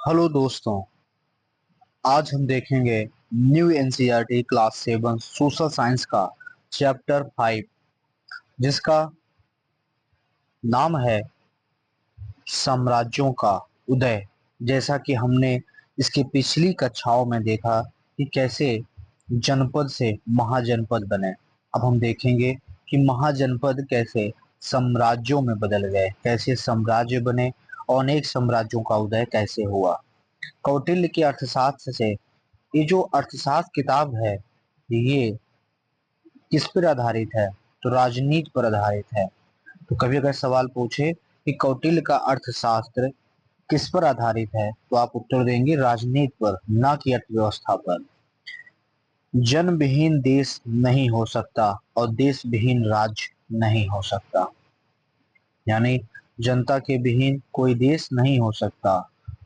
Hello दोस्तों। आज हम देखेंगे new NCERT class 7 social science का चैप्टर 5, जिसका नाम है साम्राज्यों का उदय। जैसा कि हमने इसकी पिछली कक्षाओं में देखा कि कैसे जनपद से महाजनपद बने, अब हम देखेंगे कि महाजनपद कैसे साम्राज्यों में बदल गए, कैसे साम्राज्य बने और अनेक साम्राज्यों का उदय कैसे हुआ। कौटिल्य के अर्थशास्त्र से, ये जो अर्थशास्त्र किताब है ये किस पर आधारित है? तो राजनीति पर आधारित है। तो कभी अगर सवाल पूछे कि कौटिल्य का अर्थशास्त्र किस पर आधारित है, तो आप उत्तर देंगे राजनीति पर, ना कि अर्थव्यवस्था पर। जन विहीन देश नहीं हो सकता और देश विहीन राज्य नहीं हो सकता। यानी जनता के विहीन कोई देश नहीं हो सकता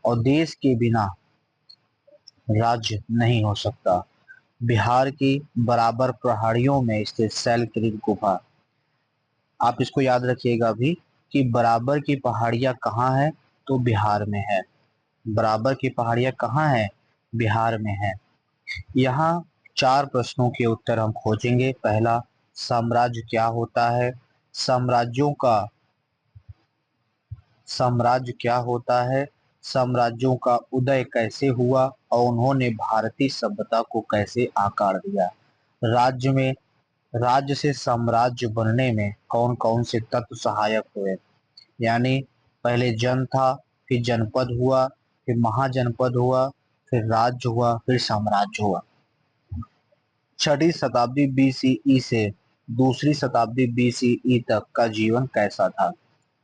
और देश के बिना राज्य नहीं हो सकता। बिहार की बराबर पहाड़ियों में स्थित शैलकृत गुफा, आप इसको याद रखिएगा भी कि बराबर की पहाड़ियां कहाँ है, तो बिहार में है। बराबर की पहाड़ियां कहाँ है? बिहार में है। यहाँ 4 प्रश्नों के उत्तर हम खोजेंगे। पहला, साम्राज्य क्या होता है? साम्राज्यों का साम्राज्य क्या होता है? साम्राज्यों का उदय कैसे हुआ और उन्होंने भारतीय सभ्यता को कैसे आकार दिया? राज्य में राज्य से साम्राज्य बनने में कौन कौन से तत्व सहायक हुए? यानी पहले जन था, फिर जनपद हुआ, फिर महाजनपद हुआ, फिर राज्य हुआ, फिर साम्राज्य हुआ। 6वीं शताब्दी बीसीई से दूसरी शताब्दी बीसीई तक का जीवन कैसा था?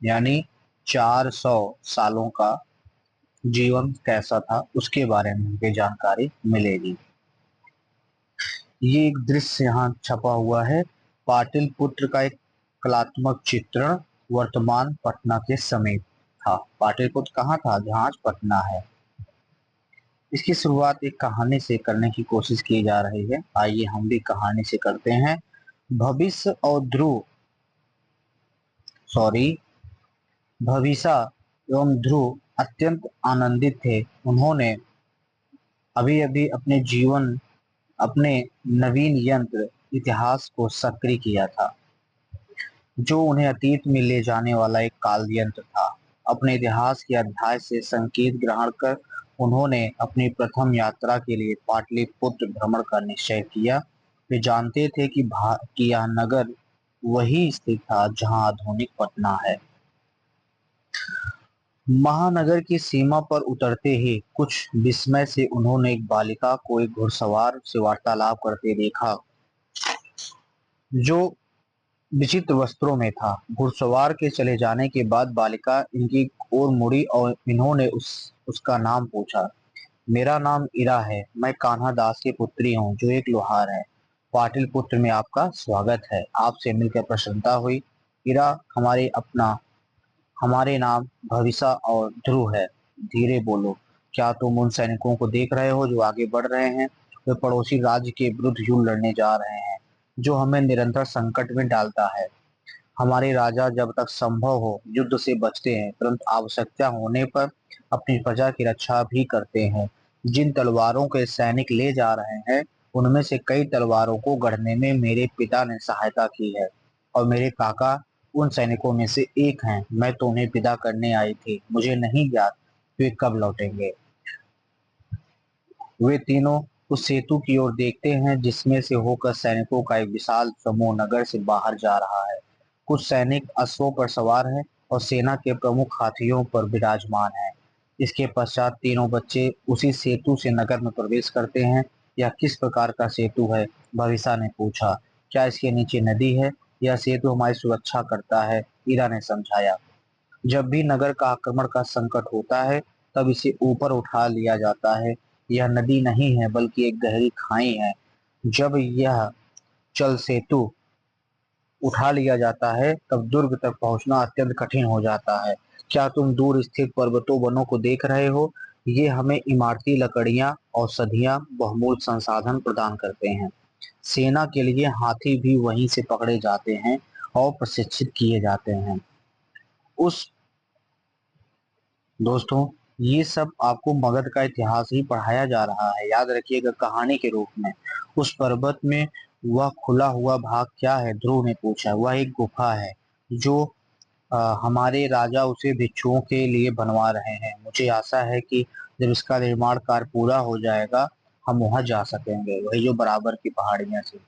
यानी 400 सालों का जीवन कैसा था, उसके बारे में हमको जानकारी मिलेगी। ये एक दृश्य यहाँ छपा हुआ है, पाटलिपुत्र का एक कलात्मक चित्रण वर्तमान पटना के समीप था। पाटलिपुत्र कहाँ था? जहाँ आज पटना है। इसकी शुरुआत एक कहानी से करने की कोशिश की जा रही है। आइए हम भी कहानी से करते हैं। भविष्य और ध्रुव सॉरी भविष्य एवं ध्रुव अत्यंत आनंदित थे। उन्होंने अभी अभी अपने नवीन यंत्र इतिहास को सक्रिय किया था, जो उन्हें अतीत में ले जाने वाला एक काल यंत्र था। अपने इतिहास के अध्याय से संकेत ग्रहण कर उन्होंने अपनी प्रथम यात्रा के लिए पाटलिपुत्र भ्रमण का निश्चय किया। वे जानते थे कि यह नगर वही स्थित था जहां आधुनिक पटना है। महानगर की सीमा पर उतरते ही कुछ विस्मय से उन्होंने एक बालिका को एक घुड़सवार से वार्तालाप करते देखा, जो विचित्र वस्त्रों में था। घुड़सवार के चले जाने के बाद बालिका इनकी ओर मुड़ी और इन्होंने उसका नाम पूछा। मेरा नाम इरा है, मैं कान्हा दास की पुत्री हूँ, जो एक लोहार है। पाटलिपुत्र में आपका स्वागत है, आपसे मिलकर प्रसन्नता हुई। इरा, हमारे नाम भविष्य और ध्रुव है। धीरे बोलो, क्या तुम उन सैनिकों को देख रहे हो जो आगे बढ़ रहे हैं? वे पड़ोसी राज्य के विरुद्ध युद्ध लड़ने जा रहे हैं, जो हमें निरंतर संकट में डालता है। हमारे राजा जब तक संभव हो युद्ध से बचते हैं, परंतु आवश्यकता होने पर अपनी प्रजा की रक्षा भी करते हैं। जिन तलवारों के सैनिक ले जा रहे हैं, उनमें से कई तलवारों को गढ़ने में मेरे पिता ने सहायता की है और मेरे काका उन सैनिकों में से एक हैं। मैं तो उन्हें विदा करने आई थी, मुझे नहीं ज्ञात वे कब लौटेंगे। वे तीनों उस सेतु की ओर देखते हैं जिसमें से होकर सैनिकों का एक विशाल समूह नगर से बाहर जा रहा है। कुछ सैनिक अश्वों पर सवार हैं और सेना के प्रमुख हाथियों पर विराजमान हैं। इसके पश्चात तीनों बच्चे उसी सेतु से नगर में प्रवेश करते हैं। यह किस प्रकार का सेतु है? भविष्य ने पूछा। क्या इसके नीचे नदी है? यह सेतु हमारी सुरक्षा करता है, ईरा ने समझाया। जब भी नगर का आक्रमण का संकट होता है, तब इसे ऊपर उठा लिया जाता है। यह नदी नहीं है, बल्कि एक गहरी खाई है। जब यह चल सेतु उठा लिया जाता है, तब दुर्ग तक पहुंचना अत्यंत कठिन हो जाता है। क्या तुम दूर स्थित पर्वतों वनों को देख रहे हो? ये हमें इमारती लकड़ियां, औषधियां, बहुमूल्य संसाधन प्रदान करते हैं। सेना के लिए हाथी भी वहीं से पकड़े जाते हैं और प्रशिक्षित किए जाते हैं। उस दोस्तों, ये सब आपको मगध का इतिहास ही पढ़ाया जा रहा है, याद रखिएगा, कहानी के रूप में। उस पर्वत में वह खुला हुआ भाग क्या है, ध्रुव ने पूछा। वह एक गुफा है जो हमारे राजा उसे भिक्षुओं के लिए बनवा रहे हैं। मुझे आशा है कि जब इसका निर्माण कार्य पूरा हो जाएगा हम वहां जा सकेंगे, वही जो बराबर की पहाड़ियां थी।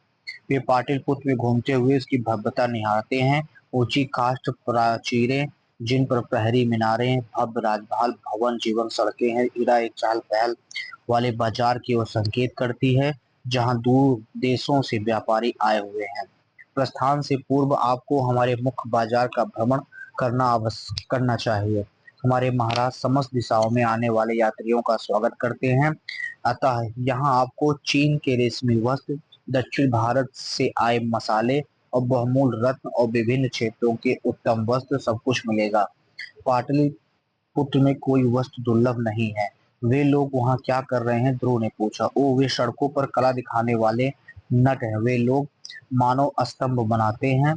वे पाटलिपुत्र में घूमते हुए इसकी भव्यता निहारते हैं। ऊंची काष्ठ प्राचीरें, जिन पर प्रहरी मीनारें, भव्य राजमहल भवन, जीवन सड़कें हैं, इरा एक चहल पहल वाले बाजार की ओर संकेत करती है, जहां दूर देशों से व्यापारी आए हुए हैं। प्रस्थान से पूर्व आपको हमारे मुख्य बाजार का भ्रमण करना चाहिए। हमारे महाराज समस्त दिशाओं में आने वाले यात्रियों का स्वागत करते हैं। अतः यहाँ आपको चीन के रेशमी वस्त्र, दक्षिण भारत से आए मसाले और बहुमूल्य रत्न और विभिन्न क्षेत्रों के उत्तम वस्त्र सब कुछ मिलेगा। पाटलिपुत्र में कोई वस्तु दुर्लभ नहीं है। वे लोग वहाँ क्या कर रहे हैं, ध्रुव ने पूछा। ओ, वे सड़कों पर कला दिखाने वाले नट हैं। वे लोग मानव स्तंभ बनाते हैं,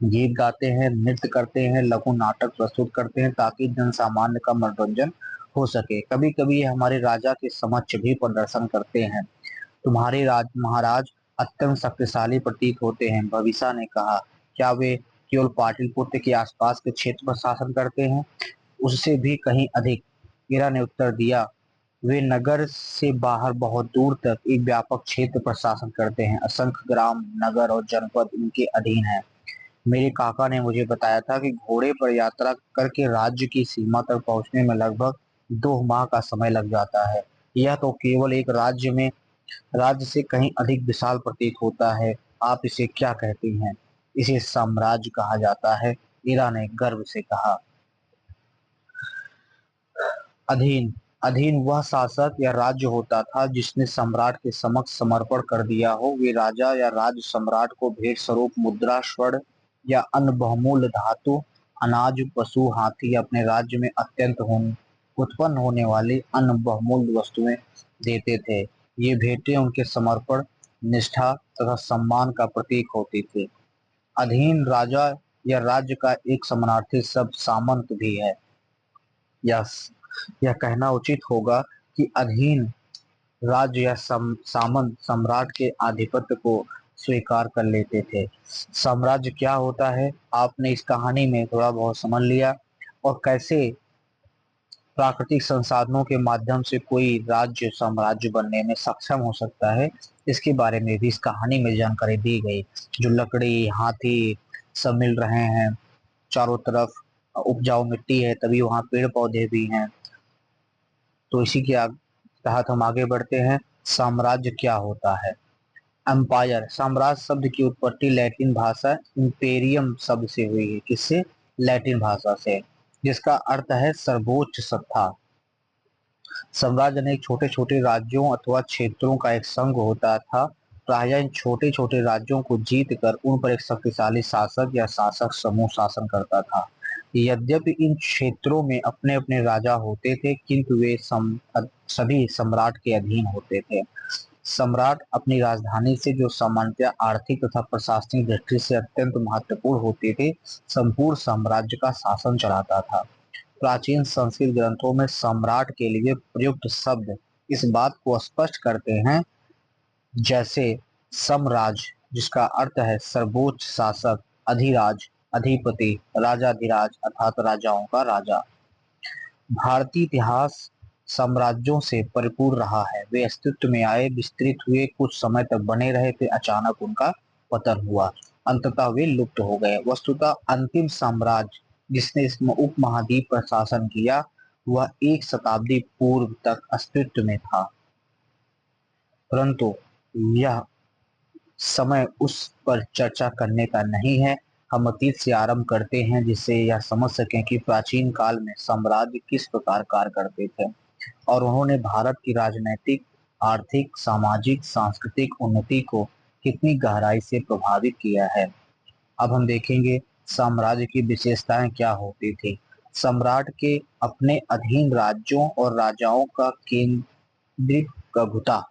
गीत गाते हैं, नृत्य करते हैं, लघु नाटक प्रस्तुत करते हैं, ताकि जन सामान्य का मनोरंजन हो सके। कभी कभी ये हमारे राजा के समक्ष भी प्रदर्शन करते हैं। तुम्हारे महाराज अत्यंत शक्तिशाली प्रतीत होते हैं, भविष्य ने कहा। क्या वे केवल पाटलिपुत्र के आसपास के क्षेत्र पर शासन करते हैं? उससे भी कहीं अधिक, ईरा ने उत्तर दिया। वे नगर से बाहर बहुत दूर तक एक व्यापक क्षेत्र पर शासन करते हैं। असंख्य ग्राम, नगर और जनपद इनके अधीन हैं। मेरे काका ने मुझे बताया था कि घोड़े पर यात्रा करके राज्य की सीमा तक पहुंचने में लगभग 2 माह का समय लग जाता है। यह तो केवल एक राज्य से कहीं अधिक विशाल प्रतीत होता है। आप इसे क्या कहते हैं? इसे साम्राज्य कहा जाता है, ईरा ने गर्व से कहा। अधीन अधीन वह शासक या राज्य होता था जिसने सम्राट के समक्ष समर्पण कर दिया हो। वे राजा या राज्य सम्राट को भेंट स्वरूप मुद्रा, स्वर्ण या अन्य बहुमूल्य धातु, अनाज, पशु, हाथी, अपने राज्य में उत्पन्न होने वाली अन्य बहुमूल्य वस्तुएं देते थे। ये भेंटें उनके समर्पण, निष्ठा तथा सम्मान का प्रतीक होती थी। अधीन राजा या राज्य का एक समानार्थी शब्द सामंत भी है। यह यह कहना उचित होगा कि अधीन राज्य या सामंत सम्राट के आधिपत्य को स्वीकार कर लेते थे। साम्राज्य क्या होता है, आपने इस कहानी में थोड़ा बहुत समझ लिया। और कैसे प्राकृतिक संसाधनों के माध्यम से कोई राज्य साम्राज्य बनने में सक्षम हो सकता है, इसके बारे में भी इस कहानी में जानकारी दी गई। जो लकड़ी, हाथी सब मिल रहे हैं चारों तरफ, उपजाऊ मिट्टी है, तभी वहाँ पेड़ पौधे भी हैं। तो इसी के तहत हम आगे बढ़ते हैं। साम्राज्य क्या होता है? एम्पायर, साम्राज्य शब्द की उत्पत्ति लैटिन भाषा इंपेरियम शब्द से हुई है। किससे? लैटिन भाषा से, जिसका अर्थ है सर्वोच्च सत्ता। साम्राज्य अनेक छोटे छोटे राज्यों अथवा क्षेत्रों का एक संघ होता था। प्रायः इन छोटे छोटे राज्यों को जीत कर उन पर एक शक्तिशाली शासक या शासक समूह शासन करता था। यद्यपि इन क्षेत्रों में अपने अपने राजा होते थे, किंतु वे सभी सम्राट के अधीन होते थे। सम्राट अपनी राजधानी से, जो सामान्यतः आर्थिक तथा प्रशासनिक दृष्टि से अत्यंत महत्वपूर्ण होते थे, संपूर्ण साम्राज्य का शासन चलाता था। प्राचीन संस्कृत ग्रंथों में सम्राट के लिए प्रयुक्त शब्द इस बात को स्पष्ट करते हैं, जैसे सम्राज, जिसका अर्थ है सर्वोच्च शासक, अधिराज, अधिपति, राजाधिराज अर्थात राजाओं का राजा। भारतीय इतिहास साम्राज्यों से परिपूर्ण रहा है। वे अस्तित्व में आए, विस्तृत हुए, कुछ समय तक बने रहे, फिर अचानक उनका पतन हुआ, अंततः वे लुप्त हो गए। वस्तुतः अंतिम साम्राज्य जिसने इस उपमहाद्वीप पर शासन किया, वह 1 शताब्दी पूर्व तक अस्तित्व में था, परंतु यह समय उस पर चर्चा करने का नहीं है। हम अतीत से आरंभ करते हैं, जिससे यह समझ सकें कि प्राचीन काल में साम्राज्य किस प्रकार कार्य करते थे और उन्होंने भारत की राजनैतिक, आर्थिक, सामाजिक, सांस्कृतिक उन्नति को कितनी गहराई से प्रभावित किया है। अब हम देखेंगे साम्राज्य की विशेषताएं क्या होती थी। सम्राट के अपने अधीन राज्यों और राजाओं का केंद्रित प्रभुता।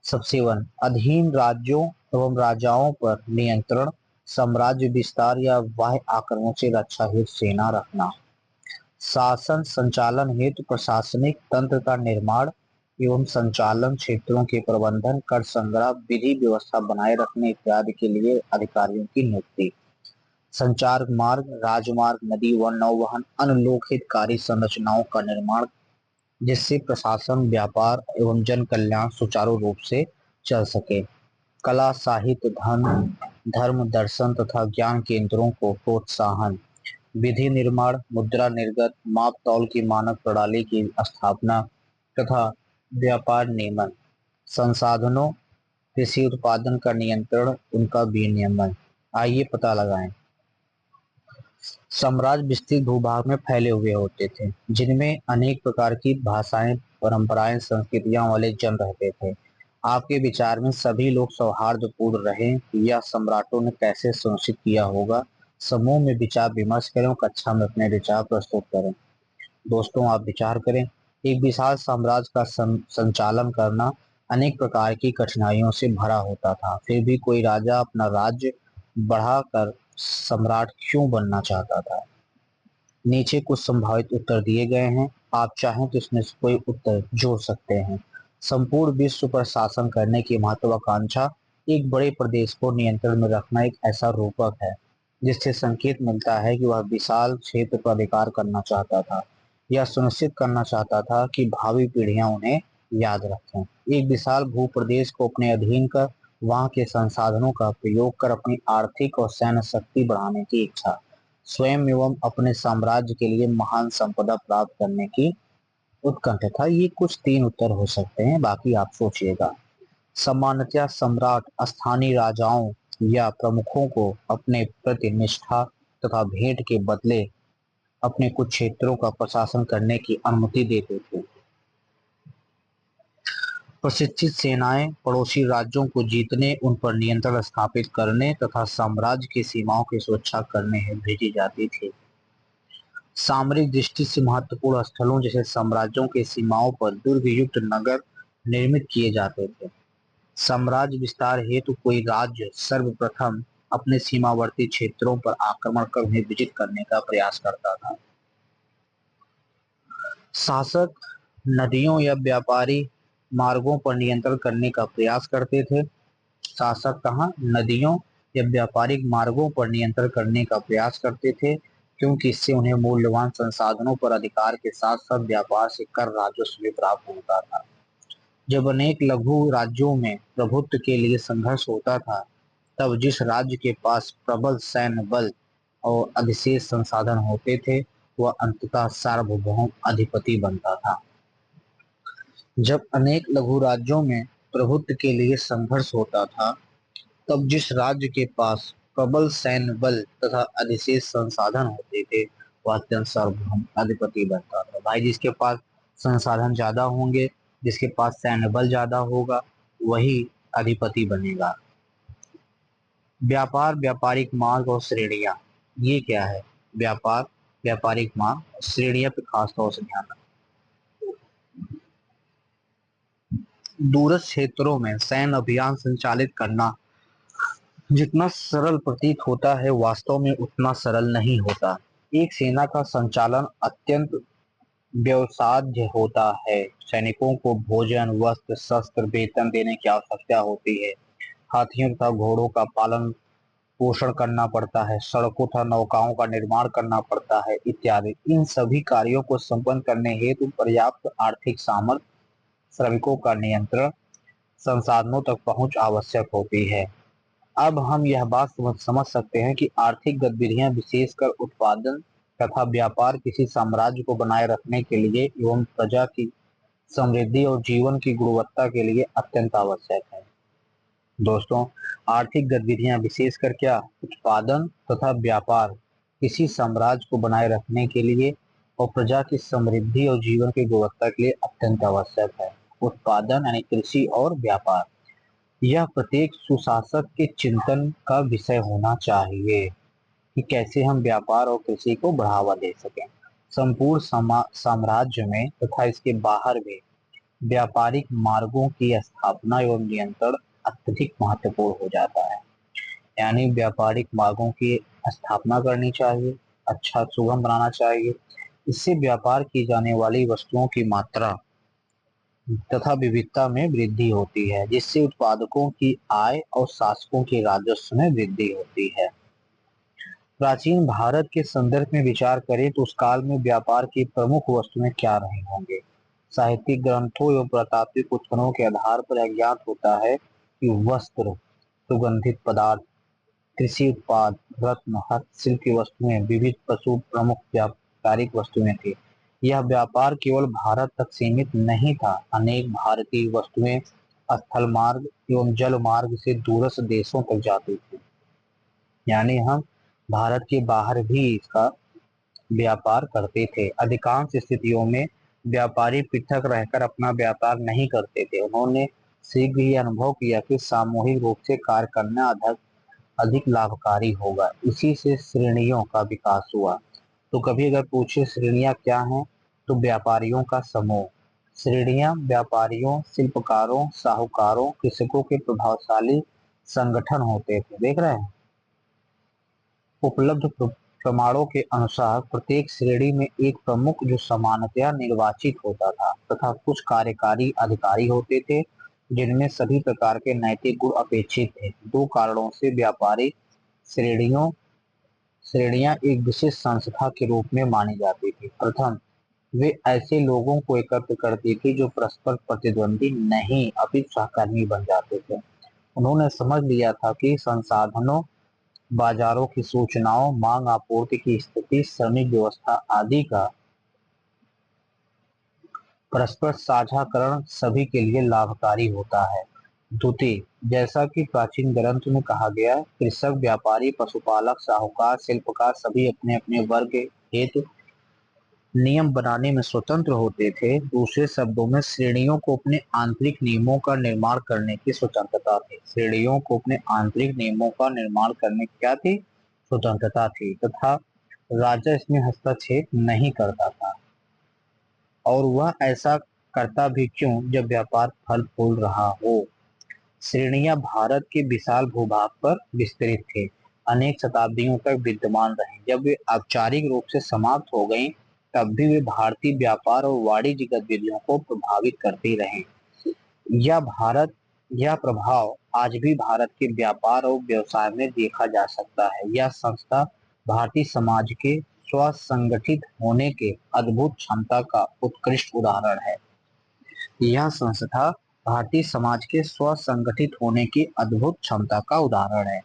सबसे वन, अधीन राज्यों एवं राजाओं पर नियंत्रण। साम्राज्य विस्तार या बाह्य आक्रमण से रक्षा हेतु सेना रखना, शासन संचालन हेतु प्रशासनिक तंत्र का निर्माण एवं संचालन, क्षेत्रों के प्रबंधन, कर संग्रह, विधि व्यवस्था बनाए रखने इत्यादि के लिए अधिकारियों की नियुक्ति, संचार मार्ग, राजमार्ग, नदी व नौवहन, अनुलोकित कार्य संरचनाओं का निर्माण जिससे प्रशासन, व्यापार एवं जन कल्याण सुचारू रूप से चल सके, कला, साहित्य, धर्म, दर्शन तथा ज्ञान केंद्रों को प्रोत्साहन, विधि निर्माण, मुद्रा निर्गत, माप तौल की मानक प्रणाली की स्थापना तथा व्यापार नियमन, संसाधनों, कृषि उत्पादन का नियंत्रण, उनका विनियमन। आइए पता लगाएं। साम्राज्य विस्तृत भूभाग में फैले हुए होते थे, जिनमें अनेक प्रकार की भाषाएं, परंपराएं, संस्कृतियां वाले जन रहते थे। आपके विचार में सभी लोग सौहार्दपूर्ण रहें, यह सम्राटों ने कैसे सुनिश्चित किया होगा? समूह में विचार विमर्श करें और कक्षा में अपने विचार प्रस्तुत करें। दोस्तों, आप विचार करें। एक विशाल साम्राज्य का संचालन करना अनेक प्रकार की कठिनाइयों से भरा होता था, फिर भी कोई राजा अपना राज्य बढ़ाकर सम्राट क्यों बनना चाहता था? नीचे कुछ संभावित उत्तर दिए गए हैं, आप चाहें तो इसमें से कोई उत्तर जोड़ सकते हैं। संपूर्ण विश्व पर शासन करने की महत्वाकांक्षा, एक बड़े प्रदेश को नियंत्रण में रखना एक ऐसा रूपक है जिससे संकेत मिलता है कि वह विशाल क्षेत्र पर अधिकार करना चाहता था। यह सुनिश्चित करना चाहता था कि भावी पीढ़ियां उन्हें याद रखें। एक विशाल भूप्रदेश को अपने अधीन कर वहां के संसाधनों का प्रयोग कर अपनी आर्थिक और सैन्य शक्ति बढ़ाने की इच्छा, स्वयं एवं अपने साम्राज्य के लिए महान संपदा प्राप्त करने की उत्कंठा। ये कुछ 3 उत्तर हो सकते हैं, बाकी आप सोचिएगा। सामान्यतः सम्राट स्थानीय राजाओं या प्रमुखों को अपने प्रति निष्ठा तथा भेंट के बदले अपने कुछ क्षेत्रों का प्रशासन करने की अनुमति देते थे। प्रशिक्षित सेनाएं पड़ोसी राज्यों को जीतने, उन पर नियंत्रण स्थापित करने तथा साम्राज्य की सीमाओं की सुरक्षा करने हेतु भेजी जाती थी। सामरिक दृष्टि से महत्वपूर्ण स्थलों जैसे साम्राज्यों के सीमाओं पर दुर्गयुक्त नगर निर्मित किए जाते थे। साम्राज्य विस्तार हेतु कोई राज्य सर्वप्रथम अपने सीमावर्ती क्षेत्रों पर आक्रमण कर उन्हें विजित करने का प्रयास करता था। शासक नदियों या व्यापारी मार्गों पर नियंत्रण करने का प्रयास करते थे। शासक कहाँ? नदियों या व्यापारिक मार्गों पर नियंत्रण करने का प्रयास करते थे, क्योंकि इससे उन्हें मूल्यवान संसाधनों पर अधिकार के साथ साथ व्यापार से कर राजस्व भी प्राप्त होता था। जब अनेक लघु राज्यों में प्रभुत्व के लिए संघर्ष होता था, तब जिस राज्य के पास प्रबल सैन्य बल और अधिशेष संसाधन होते थे, वह अंततः सार्वभौम अधिपति बनता था। जब अनेक लघु राज्यों में प्रभुत्व के लिए संघर्ष होता था, तब जिस राज्य के पास प्रबल सैन्य बल तथा अधिशेष संसाधन होते थे, वह अत्यंत सार्वभौम अधिपति बनता था। भाई, जिसके पास संसाधन ज्यादा होंगे, जिसके पास सैन्य बल ज्यादा होगा, वही अधिपति बनेगा। व्यापार, व्यापारिक मार्ग और श्रेणियां, ये क्या है? व्यापार, व्यापारिक मार्ग, श्रेणियां पे खास तौर से ध्यान रखें। दूरस्थ क्षेत्रों में सैन्य अभियान संचालित करना जितना सरल प्रतीत होता है, वास्तव में उतना सरल नहीं होता। एक सेना का संचालन अत्यंत व्यवसाध्य होता है। सैनिकों को भोजन, वस्त्र, शस्त्र, वेतन देने की आवश्यकता होती है। हाथियों तथा घोड़ों का पालन पोषण करना पड़ता है, सड़कों तथा नौकाओं का निर्माण करना पड़ता है इत्यादि। इन सभी कार्यों को संपन्न करने हेतु पर्याप्त आर्थिक सामर्थ्य, श्रमिकों का नियंत्रण, संसाधनों तक पहुंच आवश्यक होती है। अब हम यह बात समझ सकते हैं कि आर्थिक गतिविधियां, विशेषकर उत्पादन तथा व्यापार, किसी साम्राज्य को बनाए रखने के लिए एवं प्रजा की समृद्धि और जीवन की गुणवत्ता के लिए अत्यंत आवश्यक है। दोस्तों, आर्थिक गतिविधियां, विशेषकर क्या? उत्पादन तथा व्यापार, किसी साम्राज्य को बनाए रखने के लिए और प्रजा की समृद्धि और जीवन की गुणवत्ता के लिए अत्यंत आवश्यक है। उत्पादन यानी कृषि और व्यापार, यह प्रत्येक सुशासक के चिंतन का विषय होना चाहिए कि कैसे हम व्यापार और कृषि को बढ़ावा दे सकें। संपूर्ण साम्राज्य में तथा इसके बाहर भी व्यापारिक मार्गों की स्थापना एवं नियंत्रण अत्यधिक महत्वपूर्ण हो जाता है। यानी व्यापारिक मार्गों की स्थापना करनी चाहिए, अच्छा सुगम बनाना चाहिए। इससे व्यापार की जाने वाली वस्तुओं की मात्रा तथा विविधता में वृद्धि होती है, जिससे उत्पादकों की आय और शासकों के राजस्व में वृद्धि होती है। प्राचीन भारत के संदर्भ में विचार करें तो उस काल में व्यापार की प्रमुख वस्तुएं क्या रही होंगे। साहित्यिक ग्रंथों एवं प्रतात्विक उत्खननों के आधार पर यह ज्ञात होता है कि वस्त्र, सुगंधित पदार्थ, कृषि उत्पाद, रत्न, हस्तशिल्प की वस्तुएं, विविध पशु प्रमुख व्यापारिक वस्तुएं थी। यह व्यापार केवल भारत तक सीमित नहीं था, अनेक भारतीय वस्तुएं स्थल मार्ग एवं जल मार्ग से दूरस्थ देशों तक जाती थी। यानी हम भारत के बाहर भी इसका व्यापार करते थे। अधिकांश स्थितियों में व्यापारी पृथक रहकर अपना व्यापार नहीं करते थे, उन्होंने शीघ्र ही अनुभव किया कि सामूहिक रूप से कार्य करना अधिक अधिक लाभकारी होगा। इसी से श्रेणियों का विकास हुआ। तो कभी अगर पूछे श्रेणियां क्या हैं, तो व्यापारियों का समूह। श्रेणियां व्यापारियों, शिल्पकारों, साहूकारों, कृषकों के प्रभावशाली संगठन होते थे। देख रहे हैं, उपलब्ध प्रमाणों के अनुसार प्रत्येक श्रेणी में एक प्रमुख जो सामान्यतया निर्वाचित होता था तथा कुछ कार्यकारी अधिकारी होते थे, जिनमें सभी प्रकार के नैतिक गुण अपेक्षित थे। दो कारणों से व्यापारी श्रेणियों श्रेणियां एक विशेष संस्था के रूप में मानी जाती थी। प्रथम, वे ऐसे लोगों को एकत्र करती थी जो परस्पर प्रतिद्वंदी नहीं अपितु सहकर्मी बन जाते थे। उन्होंने समझ लिया था कि संसाधनों, बाजारों की सूचनाओं, मांग आपूर्ति की स्थिति, श्रमिक व्यवस्था आदि का परस्पर साझाकरण सभी के लिए लाभकारी होता है। द्वितीय, जैसा कि प्राचीन ग्रंथ में कहा गया, कृषक, व्यापारी, पशुपालक, साहूकार, शिल्पकार सभी अपने अपने वर्ग हेतु नियम बनाने में स्वतंत्र होते थे। दूसरे शब्दों में श्रेणियों को अपने आंतरिक नियमों का निर्माण करने की स्वतंत्रता थी। श्रेणियों को अपने आंतरिक नियमों का निर्माण करने की क्या थी? स्वतंत्रता थी, तथा राजा इसमें हस्तक्षेप नहीं करता था। और वह ऐसा करता भी क्यों, जब व्यापार फल फूल रहा हो। श्रेणियां भारत के विशाल भूभाग पर विस्तृत थे, अनेक शताब्दियों तक विद्यमान रहीं। जब वे औपचारिक रूप से समाप्त हो गईं, तब भी वे भारतीय व्यापार और वाणिज्य गतिविधियों को प्रभावित करती रहीं। यह भारत यह प्रभाव आज भी भारत के व्यापार और व्यवसाय में देखा जा सकता है। यह संस्था भारतीय समाज के स्वसंगठित होने के अद्भुत क्षमता का उत्कृष्ट उदाहरण है। यह संस्था भारतीय समाज के स्वसंगठित होने की अद्भुत क्षमता का उदाहरण है।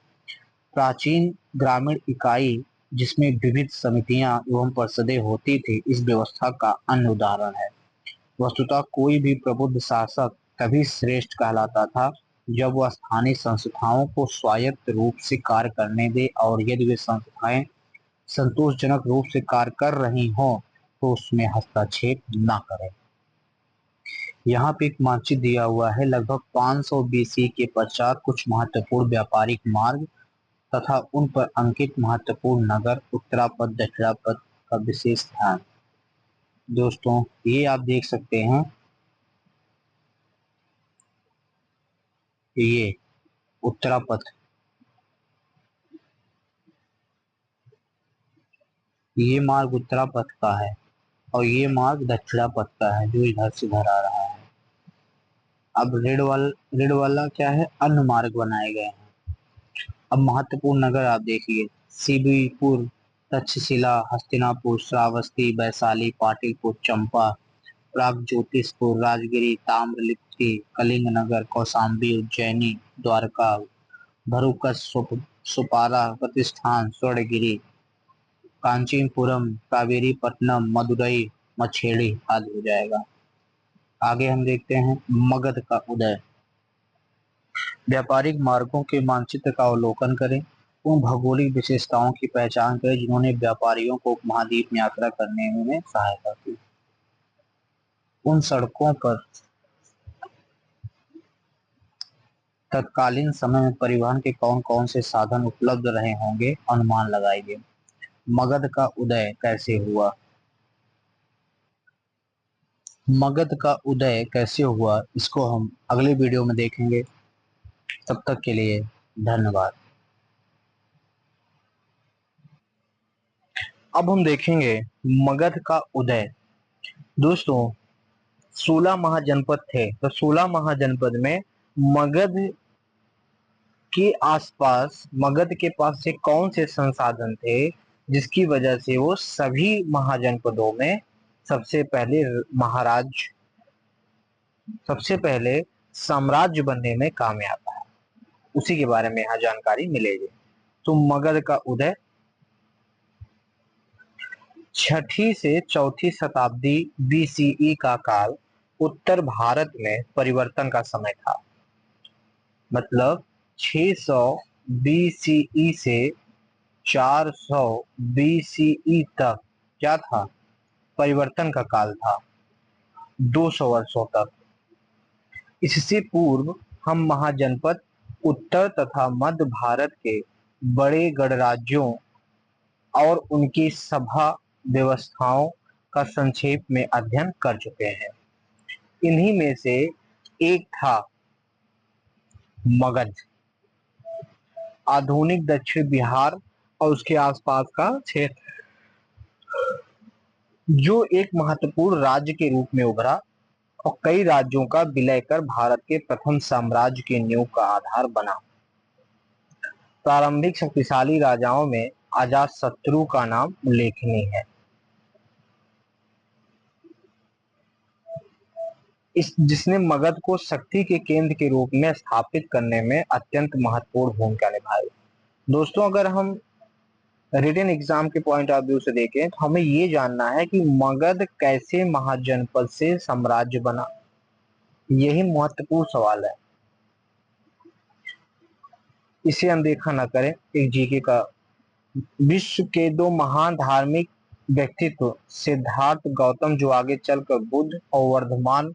प्राचीन ग्रामीण इकाई जिसमें विविध समितियां एवं परिषदें होती थी, इस व्यवस्था का अन्य उदाहरण है। वस्तुतः कोई भी प्रबुद्ध शासक तभी श्रेष्ठ कहलाता था जब वह स्थानीय संस्थाओं को स्वायत्त रूप से कार्य करने दे, और यदि वे संस्थाएं संतोषजनक रूप से कार्य कर रही हों तो उसमें हस्तक्षेप न करें। यहाँ पे एक मानचित्र दिया हुआ है। लगभग 500 बीसी के पश्चात कुछ महत्वपूर्ण व्यापारिक मार्ग तथा उन पर अंकित महत्वपूर्ण नगर, उत्तरापथ, दक्षिणापथ का विशेष ध्यान। दोस्तों, ये आप देख सकते हैं, ये उत्तरापथ, ये मार्ग उत्तरापथ का है और ये मार्ग दक्षिणापथ का है जो इधर से इधर आ रहा है। अब रेड वाला क्या है? अन्य मार्ग बनाए गए हैं। अब महत्वपूर्ण नगर आप देखिए, सीबीपुर, तक्षशिला, हस्तिनापुर, श्रावस्ती, वैशाली, पाटिलपुर, चंपा, प्रागज्योतिषपुर, राजगिरी, ताम्रलिप्ति, कलिंगनगर, कौशाम्बी, उज्जैनी, द्वारका, भरूकस, सुपारा, प्रतिष्ठान, स्वर्णगिरी, कांचीपुरम, कावेरीपट्टनम, मदुरई, मछेड़ी आदि हो जाएगा। आगे हम देखते हैं मगध का उदय। व्यापारिक मार्गों के मानचित्र का अवलोकन करें, उन भौगोलिक विशेषताओं की पहचान करें जिन्होंने व्यापारियों को उपमहाद्वीप में यात्रा करने में सहायता की। उन सड़कों पर तत्कालीन समय में परिवहन के कौन कौन से साधन उपलब्ध रहे होंगे, अनुमान लगाइए। मगध का उदय कैसे हुआ? मगध का उदय कैसे हुआ, इसको हम अगले वीडियो में देखेंगे। तब तक के लिए धन्यवाद। अब हम देखेंगे मगध का उदय। दोस्तों 16 महाजनपद थे, तो 16 महाजनपद में मगध के आसपास, मगध के पास से कौन से संसाधन थे जिसकी वजह से वो सभी महाजनपदों में सबसे पहले महाराज, सबसे पहले साम्राज्य बनने में कामयाब है, उसी के बारे में यहाँ जानकारी मिलेगी। तो मगध का उदय 6ठी से 4ठी शताब्दी बीसीई का काल उत्तर भारत में परिवर्तन का समय था। मतलब 600 बीसीई से 400 बीसीई तक क्या था? परिवर्तन का काल था, 200 वर्षों तक। इससे पूर्व हम महाजनपद उत्तर तथा मध्य भारत के बड़े गणराज्यों और उनकी सभा व्यवस्थाओं का संक्षेप में अध्ययन कर चुके हैं। इन्हीं में से एक था मगध, आधुनिक दक्षिण बिहार और उसके आसपास का क्षेत्र, जो एक महत्वपूर्ण राज्य के रूप में उभरा और कई राज्यों का विलय कर भारत के प्रथम साम्राज्य की नींव का आधार बना। प्रारंभिक शक्तिशाली राजाओं में अजातशत्रु का नाम उल्लेखनीय है। जिसने मगध को शक्ति के केंद्र के रूप में स्थापित करने में अत्यंत महत्वपूर्ण भूमिका निभाई। दोस्तों अगर हम रिटन एग्जाम के पॉइंट ऑफ व्यू से देखें तो हमें ये जानना है कि मगध कैसे महाजनपद से साम्राज्य बना, यही महत्वपूर्ण सवाल है। इसे अनदेखा न करें। एक जीके का, विश्व के दो महान धार्मिक व्यक्तित्व सिद्धार्थ गौतम जो आगे चलकर बुद्ध और वर्धमान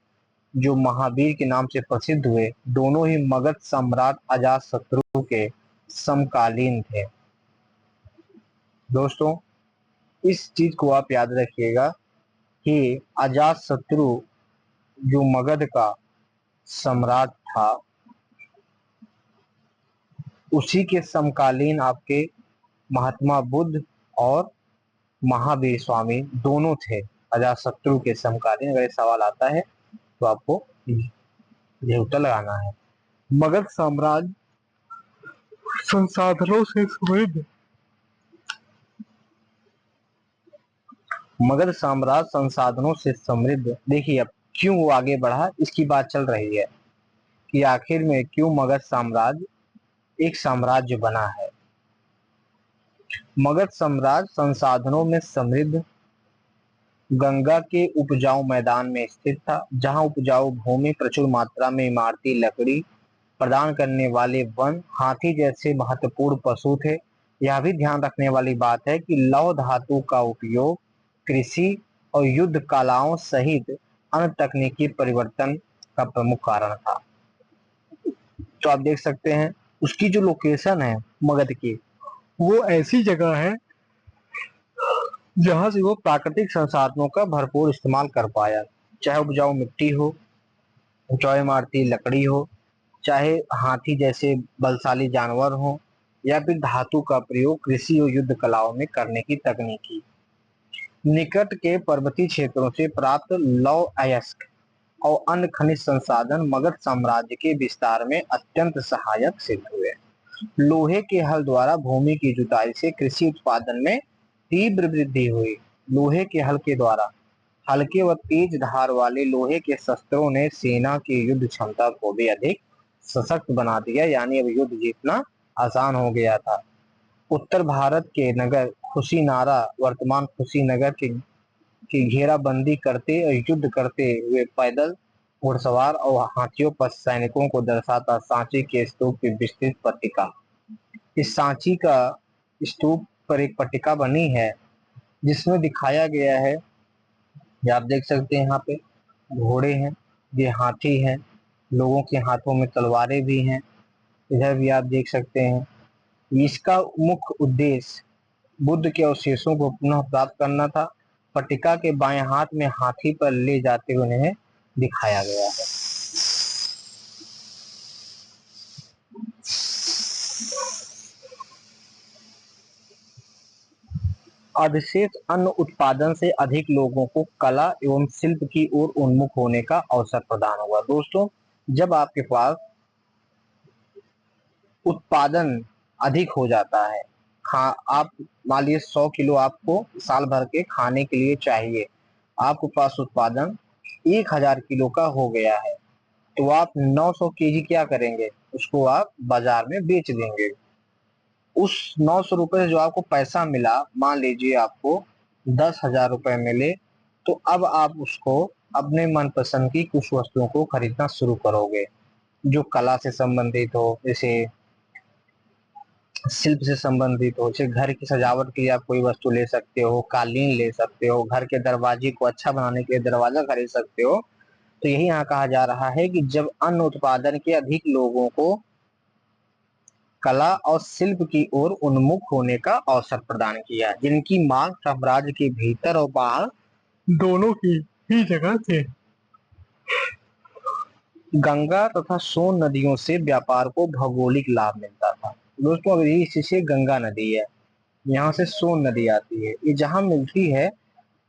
जो महावीर के नाम से प्रसिद्ध हुए, दोनों ही मगध सम्राट अजातशत्रु के समकालीन थे। दोस्तों इस चीज को आप याद रखिएगा कि अजातशत्रु जो मगध का सम्राट था, उसी के समकालीन आपके महात्मा बुद्ध और महावीर स्वामी दोनों थे। अजातशत्रु के समकालीन अगर सवाल आता है तो आपको ये उत्तर लगाना है। मगध साम्राज्य संसाधनों से समृद्ध, मगध साम्राज्य संसाधनों से समृद्ध। देखिए अब क्यों वो आगे बढ़ा, इसकी बात चल रही है कि आखिर में क्यों मगध साम्राज्य एक साम्राज्य बना है। मगध साम्राज्य संसाधनों में समृद्ध, गंगा के उपजाऊ मैदान में स्थित था, जहां उपजाऊ भूमि, प्रचुर मात्रा में इमारती लकड़ी प्रदान करने वाले वन, हाथी जैसे महत्वपूर्ण पशु थे। यह भी ध्यान रखने वाली बात है कि लौह धातु का उपयोग कृषि और युद्ध कलाओं सहित अन्य तकनीकी परिवर्तन का प्रमुख कारण था। तो आप देख सकते हैं उसकी जो लोकेशन है मगध की, वो ऐसी जगह है जहां से वो प्राकृतिक संसाधनों का भरपूर इस्तेमाल कर पाया, चाहे उपजाऊ मिट्टी हो, चाहे इमारती लकड़ी हो, चाहे हाथी जैसे बलशाली जानवर हो, या फिर धातु का प्रयोग कृषि और युद्ध कलाओं में करने की तकनीकी। निकट के पर्वतीय क्षेत्रों से प्राप्त लौह अयस्क और अन्य खनिज संसाधन मगध साम्राज्य के विस्तार में अत्यंत सहायक सिद्ध हुए। लोहे के हल द्वारा भूमि की जुताई से कृषि उत्पादन में तीव्र वृद्धि हुई। लोहे के हल के द्वारा हल्के व तेज धार वाले लोहे के शस्त्रों ने सेना की युद्ध क्षमता को भी अधिक सशक्त बना दिया, यानी अब युद्ध जीतना आसान हो गया था। उत्तर भारत के नगर खुशीनारा, वर्तमान कुशीनगर की घेराबंदी करते और युद्ध करते हुए पैदल, घुड़सवार और हाथियों पर सैनिकों को दर्शाता सांची के स्तूप की विस्तृत पट्टिका। इस सांची का स्तूप पर एक पट्टिका बनी है जिसमें दिखाया गया है, ये आप देख सकते हैं यहाँ पे घोड़े हैं, ये हाथी हैं, लोगों के हाथों में तलवारें भी हैं, इधर भी आप देख सकते हैं। इसका मुख्य उद्देश्य बुद्ध के अवशेषों को पुनः प्राप्त करना था। पट्टिका के बाएं हाथ में हाथी पर ले जाते हुए उन्हें दिखाया गया है। अधिशेष अन्न उत्पादन से अधिक लोगों को कला एवं शिल्प की ओर उन्मुख होने का अवसर प्रदान हुआ। दोस्तों, जब आपके पास उत्पादन अधिक हो जाता है, खा आप मान लीजिए 100 किलो आपको साल भर के खाने के लिए चाहिए, आपके पास उत्पादन 1000 किलो का हो गया है, तो आप 900 केजी क्या करेंगे, उसको आप बाजार में बेच देंगे। उस 900 रुपए से जो आपको पैसा मिला, मान लीजिए आपको 10,000 रुपए मिले, तो अब आप उसको अपने मनपसंद की कुछ वस्तुओं को खरीदना शुरू करोगे, जो कला से संबंधित हो, जैसे शिल्प से संबंधित हो, जैसे घर की सजावट के लिए आप कोई वस्तु ले सकते हो, कालीन ले सकते हो, घर के दरवाजे को अच्छा बनाने के लिए दरवाजा खरीद सकते हो। तो यही यहाँ कहा जा रहा है कि जब अन्न उत्पादन के अधिक लोगों को कला और शिल्प की ओर उन्मुख होने का अवसर प्रदान किया, जिनकी मांग साम्राज्य के भीतर और बाहर दोनों की ही जगह थे। गंगा तथा सोन नदियों से व्यापार को भौगोलिक लाभ मिलता था। दोस्तों, अगर ये गंगा नदी है, यहाँ से सोन नदी आती है, ये जहाँ मिलती है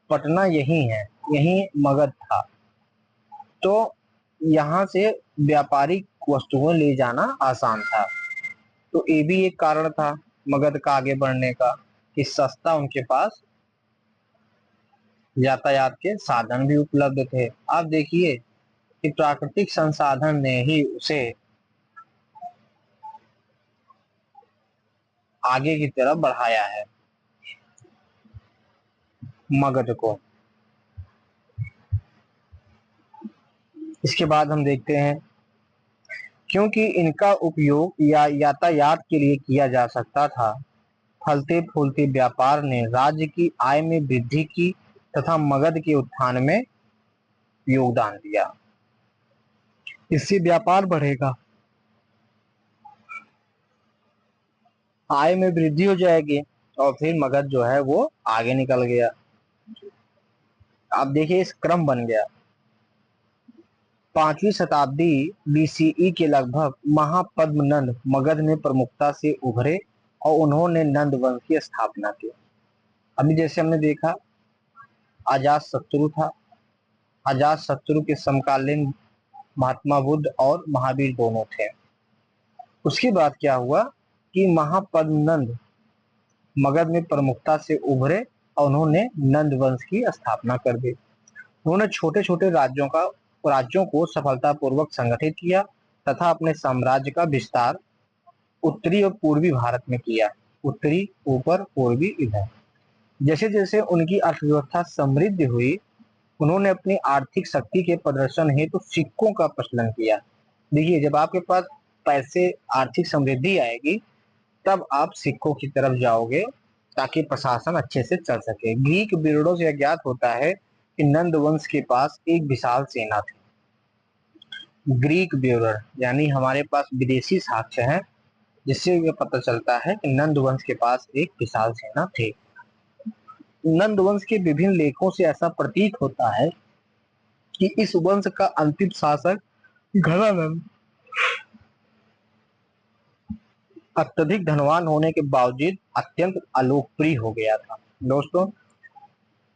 पटना यही है, यही मगध था, तो यहाँ से व्यापारिक वस्तुएं ले जाना आसान था। तो ये भी एक कारण था मगध का आगे बढ़ने का, कि सस्ता उनके पास यातायात के साधन भी उपलब्ध थे। आप देखिए कि प्राकृतिक संसाधन ने ही उसे आगे की तरफ बढ़ाया है, मगध को। इसके बाद हम देखते हैं, क्योंकि इनका उपयोग या यातायात के लिए किया जा सकता था, फलते फूलते व्यापार ने राज्य की आय में वृद्धि की तथा मगध के उत्थान में योगदान दिया। इससे व्यापार बढ़ेगा, आय में वृद्धि हो जाएगी, और फिर मगध जो है वो आगे निकल गया। आप देखिए इस क्रम बन गया। 5वीं शताब्दी बीसीई के लगभग महापद्मनंद मगध में प्रमुखता से उभरे और उन्होंने नंद वंश की स्थापना की। अभी जैसे हमने देखा अजात शत्रु था, अजात शत्रु के समकालीन महात्मा बुद्ध और महावीर दोनों थे। उसके बाद क्या हुआ कि महापद्मनंद मगध में प्रमुखता से उभरे और उन्होंने नंद वंश की स्थापना कर दी। उन्होंने छोटे छोटे राज्यों को सफलतापूर्वक संगठित किया तथा अपने साम्राज्य का विस्तार उत्तरी और पूर्वी भारत में किया। उत्तरी ऊपर, पूर्वी इधर। जैसे जैसे उनकी अर्थव्यवस्था समृद्ध हुई, उन्होंने अपनी आर्थिक शक्ति के प्रदर्शन हेतु सिक्कों का प्रचलन किया। देखिए, जब आपके पास पैसे, आर्थिक समृद्धि आएगी, तब आप सिक्कों की तरफ जाओगे ताकि प्रशासन अच्छे से चल सके। ग्रीक विवरणों से ज्ञात होता है कि नंद वंश के पास एक विशाल सेना थी। ग्रीक विवरण यानी हमारे पास विदेशी साक्ष्य हैं, जिससे यह पता चलता है कि नंद वंश के पास एक विशाल सेना थी। नंद वंश के विभिन्न लेखों से ऐसा प्रतीत होता है कि इस वंश का अंतिम शासक घनानंद अत्यधिक धनवान होने के बावजूद अत्यंत अलोकप्रिय हो गया था। दोस्तों,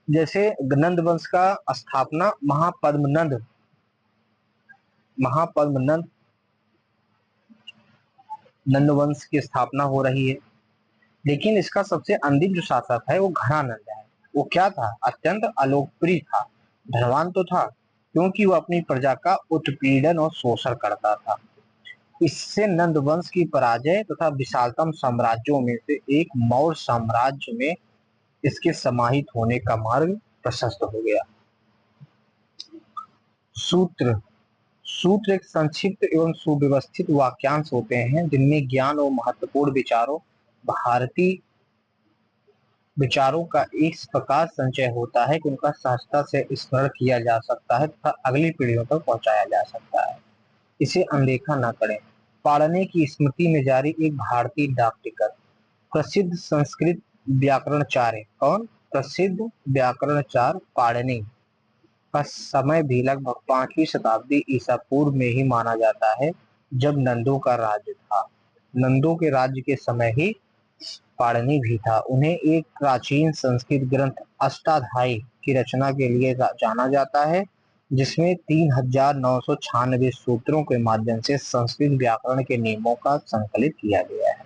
जैसे नंद वंश का स्थापना महापद्मनंद महापद्मनंद नंद वंश की स्थापना हो रही है, लेकिन इसका सबसे अंतिम जो शासक है वो घनानंद है। वो क्या था? अत्यंत अलोकप्रिय था। धनवान तो था, क्योंकि वो अपनी प्रजा का उत्पीड़न और शोषण करता था। इससे नंद वंश की पराजय तथा विशालतम साम्राज्यों में से एक मौर्य साम्राज्य में इसके समाहित होने का मार्ग प्रशस्त हो गया। सूत्र सूत्र एक संक्षिप्त एवं सुव्यवस्थित वाक्यांश होते हैं, जिनमें ज्ञान और महत्वपूर्ण भारतीय विचारों का इस प्रकार संचय होता है कि उनका सहजता से स्मरण किया जा सकता है तथा अगली पीढ़ियों तक पहुंचाया जा सकता है। इसे अनदेखा न करें। पाणिनि की स्मृति में जारी एक भारतीय डाक टिकट। प्रसिद्ध संस्कृत व्याकरणाचार्य कौन? प्रसिद्ध व्याकरणाचार्य पाणिनि का समय भी लगभग 5वीं शताब्दी ईसा पूर्व में ही माना जाता है, जब नंदों का राज्य था। नंदों के राज्य के समय ही पाणिनि भी था। उन्हें एक प्राचीन संस्कृत ग्रंथ अष्टाध्यायी की रचना के लिए जाना जाता है, जिसमें 3996 सूत्रों के माध्यम से संस्कृत व्याकरण के नियमों का संकलित किया गया है।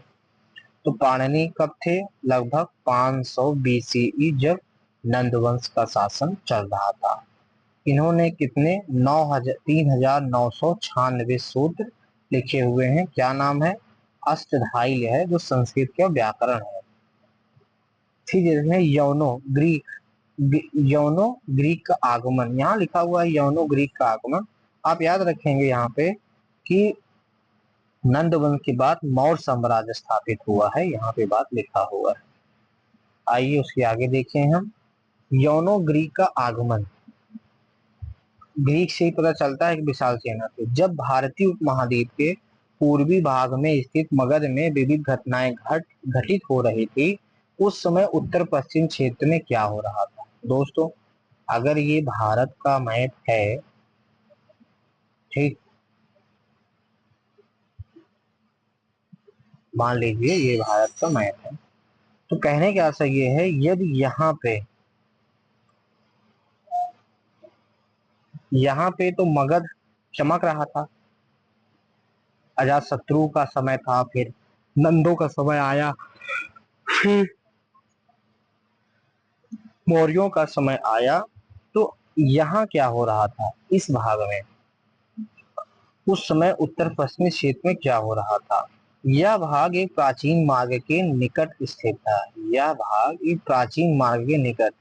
तो पाणिनि कब थे? लगभग 500 बीसीई, जब नंद वंश का शासन चल रहा था। इन्होंने कितने 3996 सूत्र लिखे हुए हैं। क्या नाम है? अष्टाध्यायी है, जो संस्कृत का व्याकरण है। ठीक है, इसमें यौनो ग्रीक का आगमन, यहाँ लिखा हुआ है यौनो ग्रीक का आगमन। आप याद रखेंगे यहाँ पे कि नंद वंश के बाद मौर्य साम्राज्य स्थापित हुआ है, यहाँ पे बात लिखा हुआ है। आइए उसके आगे देखें हम। यौनो ग्रीक का आगमन, ग्रीक से ही पता चलता है कि विशाल सेना थे। जब भारतीय उपमहाद्वीप के पूर्वी भाग में स्थित मगध में विविध घटनाएं घटित हो रही थी, उस समय उत्तर पश्चिम क्षेत्र में क्या हो रहा था? दोस्तों, अगर ये भारत का मैप है, ठीक, मान लीजिए ये भारत का मैप है, तो कहने का आशा ये है, यदि यहाँ पे तो मगध चमक रहा था, अजात शत्रु का समय था, फिर नंदों का समय आया, फिर मौर्यों का समय आया, तो यहाँ क्या हो रहा था इस भाग में? उस समय उत्तर पश्चिमी क्षेत्र में क्या हो रहा था? यह भाग एक प्राचीन मार्ग के निकट स्थित था। यह भाग एक प्राचीन मार्ग के निकट,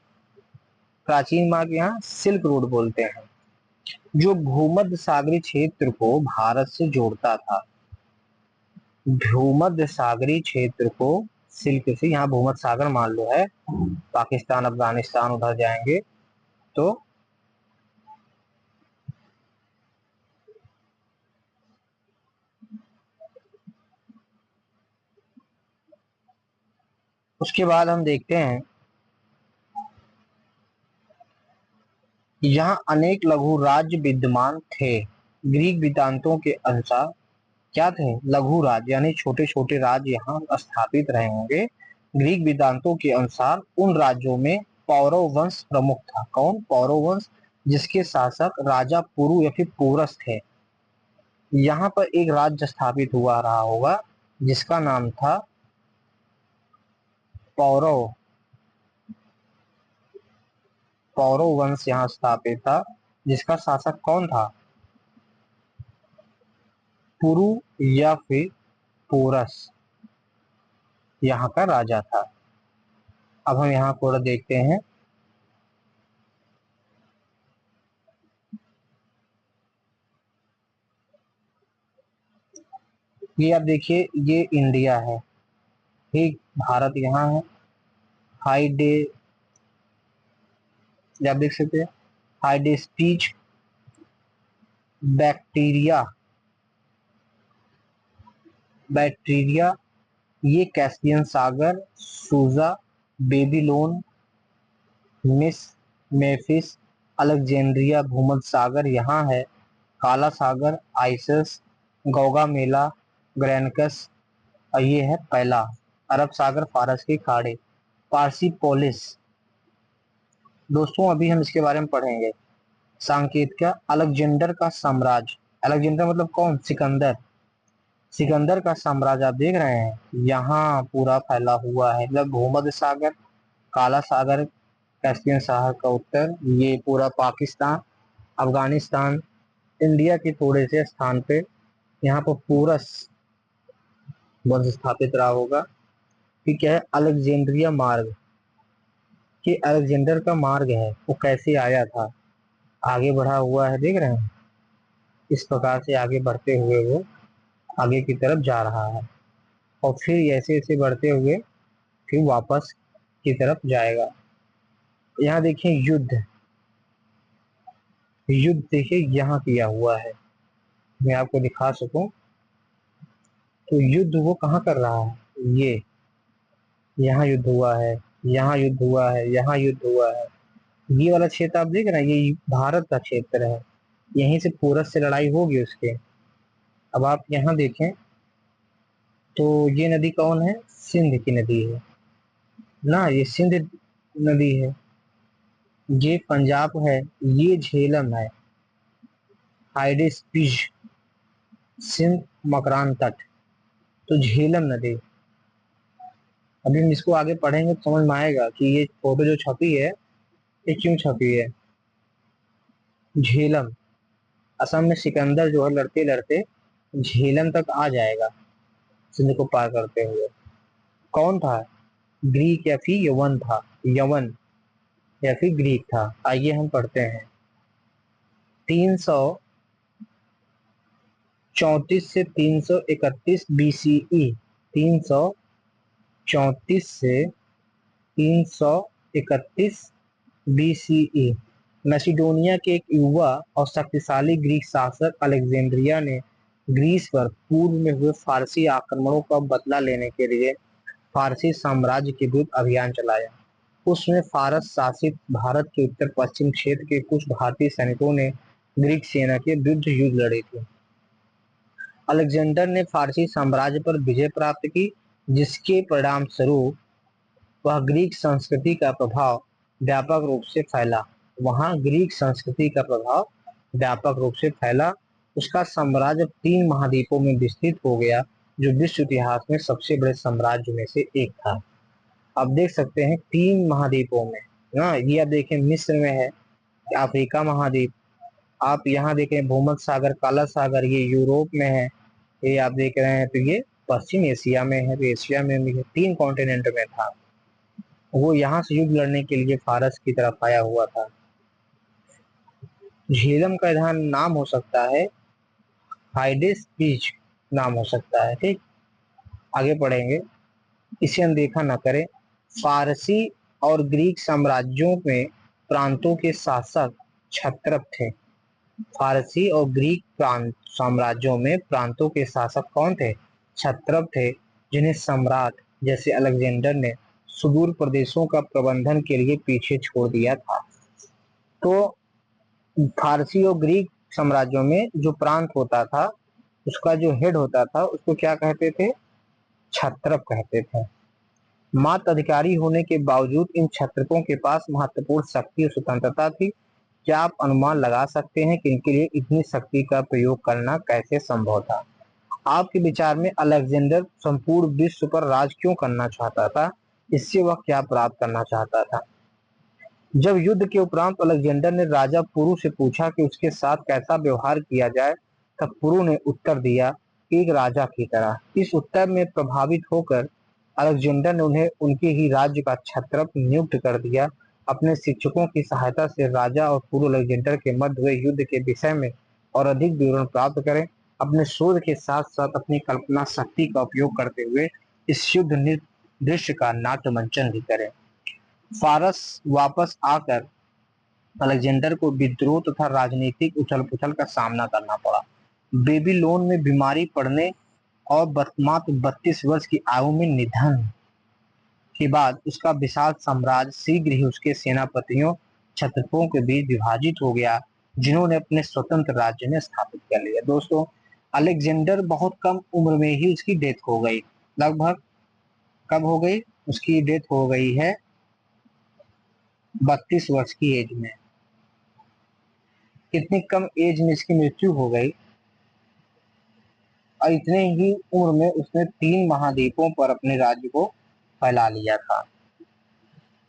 प्राचीन मार्ग यहाँ सिल्क रोड बोलते हैं, जो भूमध्य सागरीय क्षेत्र को भारत से जोड़ता था। भूमध्य सागरीय क्षेत्र को सिल्क से, यहाँ भूमध्य सागर मान लो है, पाकिस्तान अफगानिस्तान उधर जाएंगे तो उसके बाद हम देखते हैं यहाँ अनेक लघु राज्य विद्यमान थे। ग्रीक वेदांतों के अनुसार क्या थे? लघु राज्य, यानी छोटे छोटे राज्य यहाँ स्थापित रहे होंगे। ग्रीक वेदांतों के अनुसार उन राज्यों में पौरव वंश प्रमुख था। कौन? पौरव वंश, जिसके शासक राजा पुरु या फिर पूरस थे। यहाँ पर एक राज्य स्थापित हुआ रहा होगा जिसका नाम था पौरव। पौरव वंश यहाँ स्थापित था, जिसका शासक कौन था? पुरु या फिर पोरस, यहाँ का राजा था। अब हम यहाँ थोड़ा देखते हैं। ये आप देखिए, ये इंडिया है, ठीक, भारत यहाँ है। हाइडे, आप देख सकते हैं हाइडेस्पीच बैक्टीरिया, बैक्टीरिया, ये कैस्पियन सागर, सूजा, बेबीलोन, मिस, मेफिस, अलेक्जेंड्रिया, भूमध्य सागर यहाँ है, काला सागर, आइसस, गौगा मेला, ग्रैनकस, और ये है पहला अरब सागर, फारस की खाड़ी, पारसी पोलिस। दोस्तों, अभी हम इसके बारे में पढ़ेंगे। सांकेत का अलेक्जेंडर का साम्राज्य, अलेक्जेंडर मतलब कौन? सिकंदर। सिकंदर का साम्राज्य आप देख रहे हैं, यहाँ पूरा फैला हुआ है। मतलब भूमध्य सागर, काला सागर, कैस्पियन सागर का उत्तर, ये पूरा पाकिस्तान, अफगानिस्तान, इंडिया के थोड़े से स्थान पे यहाँ पर पूरस वंश स्थापित रहा होगा। ठीक है, अलेक्जेंड्रिया मार्ग, कि अलेक्जेंडर का मार्ग है वो कैसे आया था, आगे बढ़ा हुआ है, देख रहे हैं, इस प्रकार से आगे बढ़ते हुए वो आगे की तरफ जा रहा है, और फिर ऐसे ऐसे बढ़ते हुए फिर वापस की तरफ जाएगा। यहाँ देखिए युद्ध, युद्ध देखिए यहाँ किया हुआ है, मैं आपको दिखा सकूं तो युद्ध वो कहाँ कर रहा है? ये यहाँ युद्ध हुआ है, यहाँ युद्ध हुआ है, यहाँ युद्ध हुआ है। ये वाला क्षेत्र आप देख रहे हैं, ये भारत का क्षेत्र है, यहीं से पूरब से लड़ाई होगी उसके। अब आप यहाँ देखें, तो ये नदी कौन है? सिंध की नदी है ना, ये सिंध नदी है। ये पंजाब है, ये झेलम है, हाइडेस्पिज, सिंध, मकरान तट, तो झेलम नदी। अभी हम इसको आगे पढ़ेंगे तो समझ में आएगा कि ये फोटो जो छपी है ये क्यों छपी है। झेलम, असम में सिकंदर जो है लड़ते लड़ते झेलम तक आ जाएगा सिंध को पार करते हुए। कौन था? ग्रीक या फिर यवन था, यवन या फिर ग्रीक था। आइए हम पढ़ते हैं। 334 से 331 बीसीई, 334 से 331 बीसीई, मैसिडोनिया के एक युवा और शक्तिशाली ग्रीक शासक अलेक्जेंड्रिया ने ग्रीस पर पूर्व में हुए फारसी आक्रमणों का बदला लेने के लिए फारसी साम्राज्य के विरुद्ध अभियान चलाया। उसमें फारस शासित भारत के उत्तर पश्चिम क्षेत्र के कुछ भारतीय सैनिकों ने ग्रीक सेना के विरुद्ध युद्ध लड़ी थी। अलेक्जेंडर ने फारसी साम्राज्य पर विजय प्राप्त की, जिसके परिणाम स्वरूप वह ग्रीक संस्कृति का प्रभाव व्यापक रूप से फैला। वहां ग्रीक संस्कृति का प्रभाव व्यापक रूप से फैला। उसका साम्राज्य 3 महाद्वीपों में विस्तृत हो गया, जो विश्व इतिहास में सबसे बड़े साम्राज्य में से एक था। आप देख सकते हैं 3 महाद्वीपों में ना, ये आप देखें मिस्र में है, अफ्रीका महाद्वीप, आप यहाँ देखें भूमध्य सागर, काला सागर, ये यूरोप में है, ये आप देख रहे हैं तो ये पश्चिम एशिया में है, तो एशिया में भी है, 3 कॉन्टिनेंट में था। वो यहाँ से युद्ध लड़ने के लिए फारस की तरफ आया हुआ था। झेलम का इधर नाम हो सकता है हाइडेस्पिज, नाम हो सकता है। ठीक, आगे पढ़ेंगे, इसे अनदेखा न करें। फारसी और ग्रीक साम्राज्यों में प्रांतों के शासक क्षत्रप थे। फारसी और ग्रीक साम्राज्यों में प्रांतों के शासक कौन थे? क्षत्रप थे, जिन्हें सम्राट जैसे अलेक्जेंडर ने सुदूर प्रदेशों का प्रबंधन के लिए पीछे छोड़ दिया था। तो फारसी और ग्रीक साम्राज्यों में जो प्रांत होता था, उसका जो हेड होता था, उसको क्या कहते थे? क्षत्रप कहते थे। मात्र अधिकारी होने के बावजूद इन क्षत्रपों के पास महत्वपूर्ण शक्ति और स्वतंत्रता थी। क्या आप अनुमान लगा सकते हैं कि इनके लिए इतनी शक्ति का प्रयोग करना कैसे संभव था? आपके विचार में अलेक्जेंडर संपूर्ण विश्व पर राज क्यों करना चाहता था? इससे वह क्या प्राप्त करना चाहता था? जब युद्ध के उपरांत अलेक्जेंडर ने राजा पुरु से पूछा कि उसके साथ कैसा व्यवहार किया जाए, तब पुरु ने उत्तर दिया, एक राजा की तरह। इस उत्तर में प्रभावित होकर अलेक्जेंडर ने उन्हें उनके ही राज्य का क्षत्रप नियुक्त कर दिया। अपने शिक्षकों की सहायता से राजा और पुरु अलेक्जेंडर के मध्य हुए युद्ध के विषय में और अधिक विवरण प्राप्त करें। अपने शोध के साथ साथ अपनी कल्पना शक्ति का उपयोग करते हुए इस युद्ध दृश्य का नाट्य मंचन भी करें। फारस वापस आकर अलेक्जेंडर को विद्रोह तथा राजनीतिक उछल पुछल का सामना करना पड़ा। बेबीलोन में बीमारी पड़ने और मात्र 32 वर्ष की आयु में निधन के बाद उसका विशाल साम्राज्य शीघ्र ही उसके सेनापतियों क्षत्रपों के बीच विभाजित हो गया, जिन्होंने अपने स्वतंत्र राज्य में स्थापित कर लिया। दोस्तों, अलेक्जेंडर बहुत कम उम्र में ही उसकी डेथ हो गई। लगभग कब हो गई? उसकी डेथ हो गई है 32 वर्ष की एज में। इतनी कम एज में इसकी मृत्यु हो गई और इतने ही उम्र में उसने 3 महाद्वीपों पर अपने राज्य को फैला लिया था।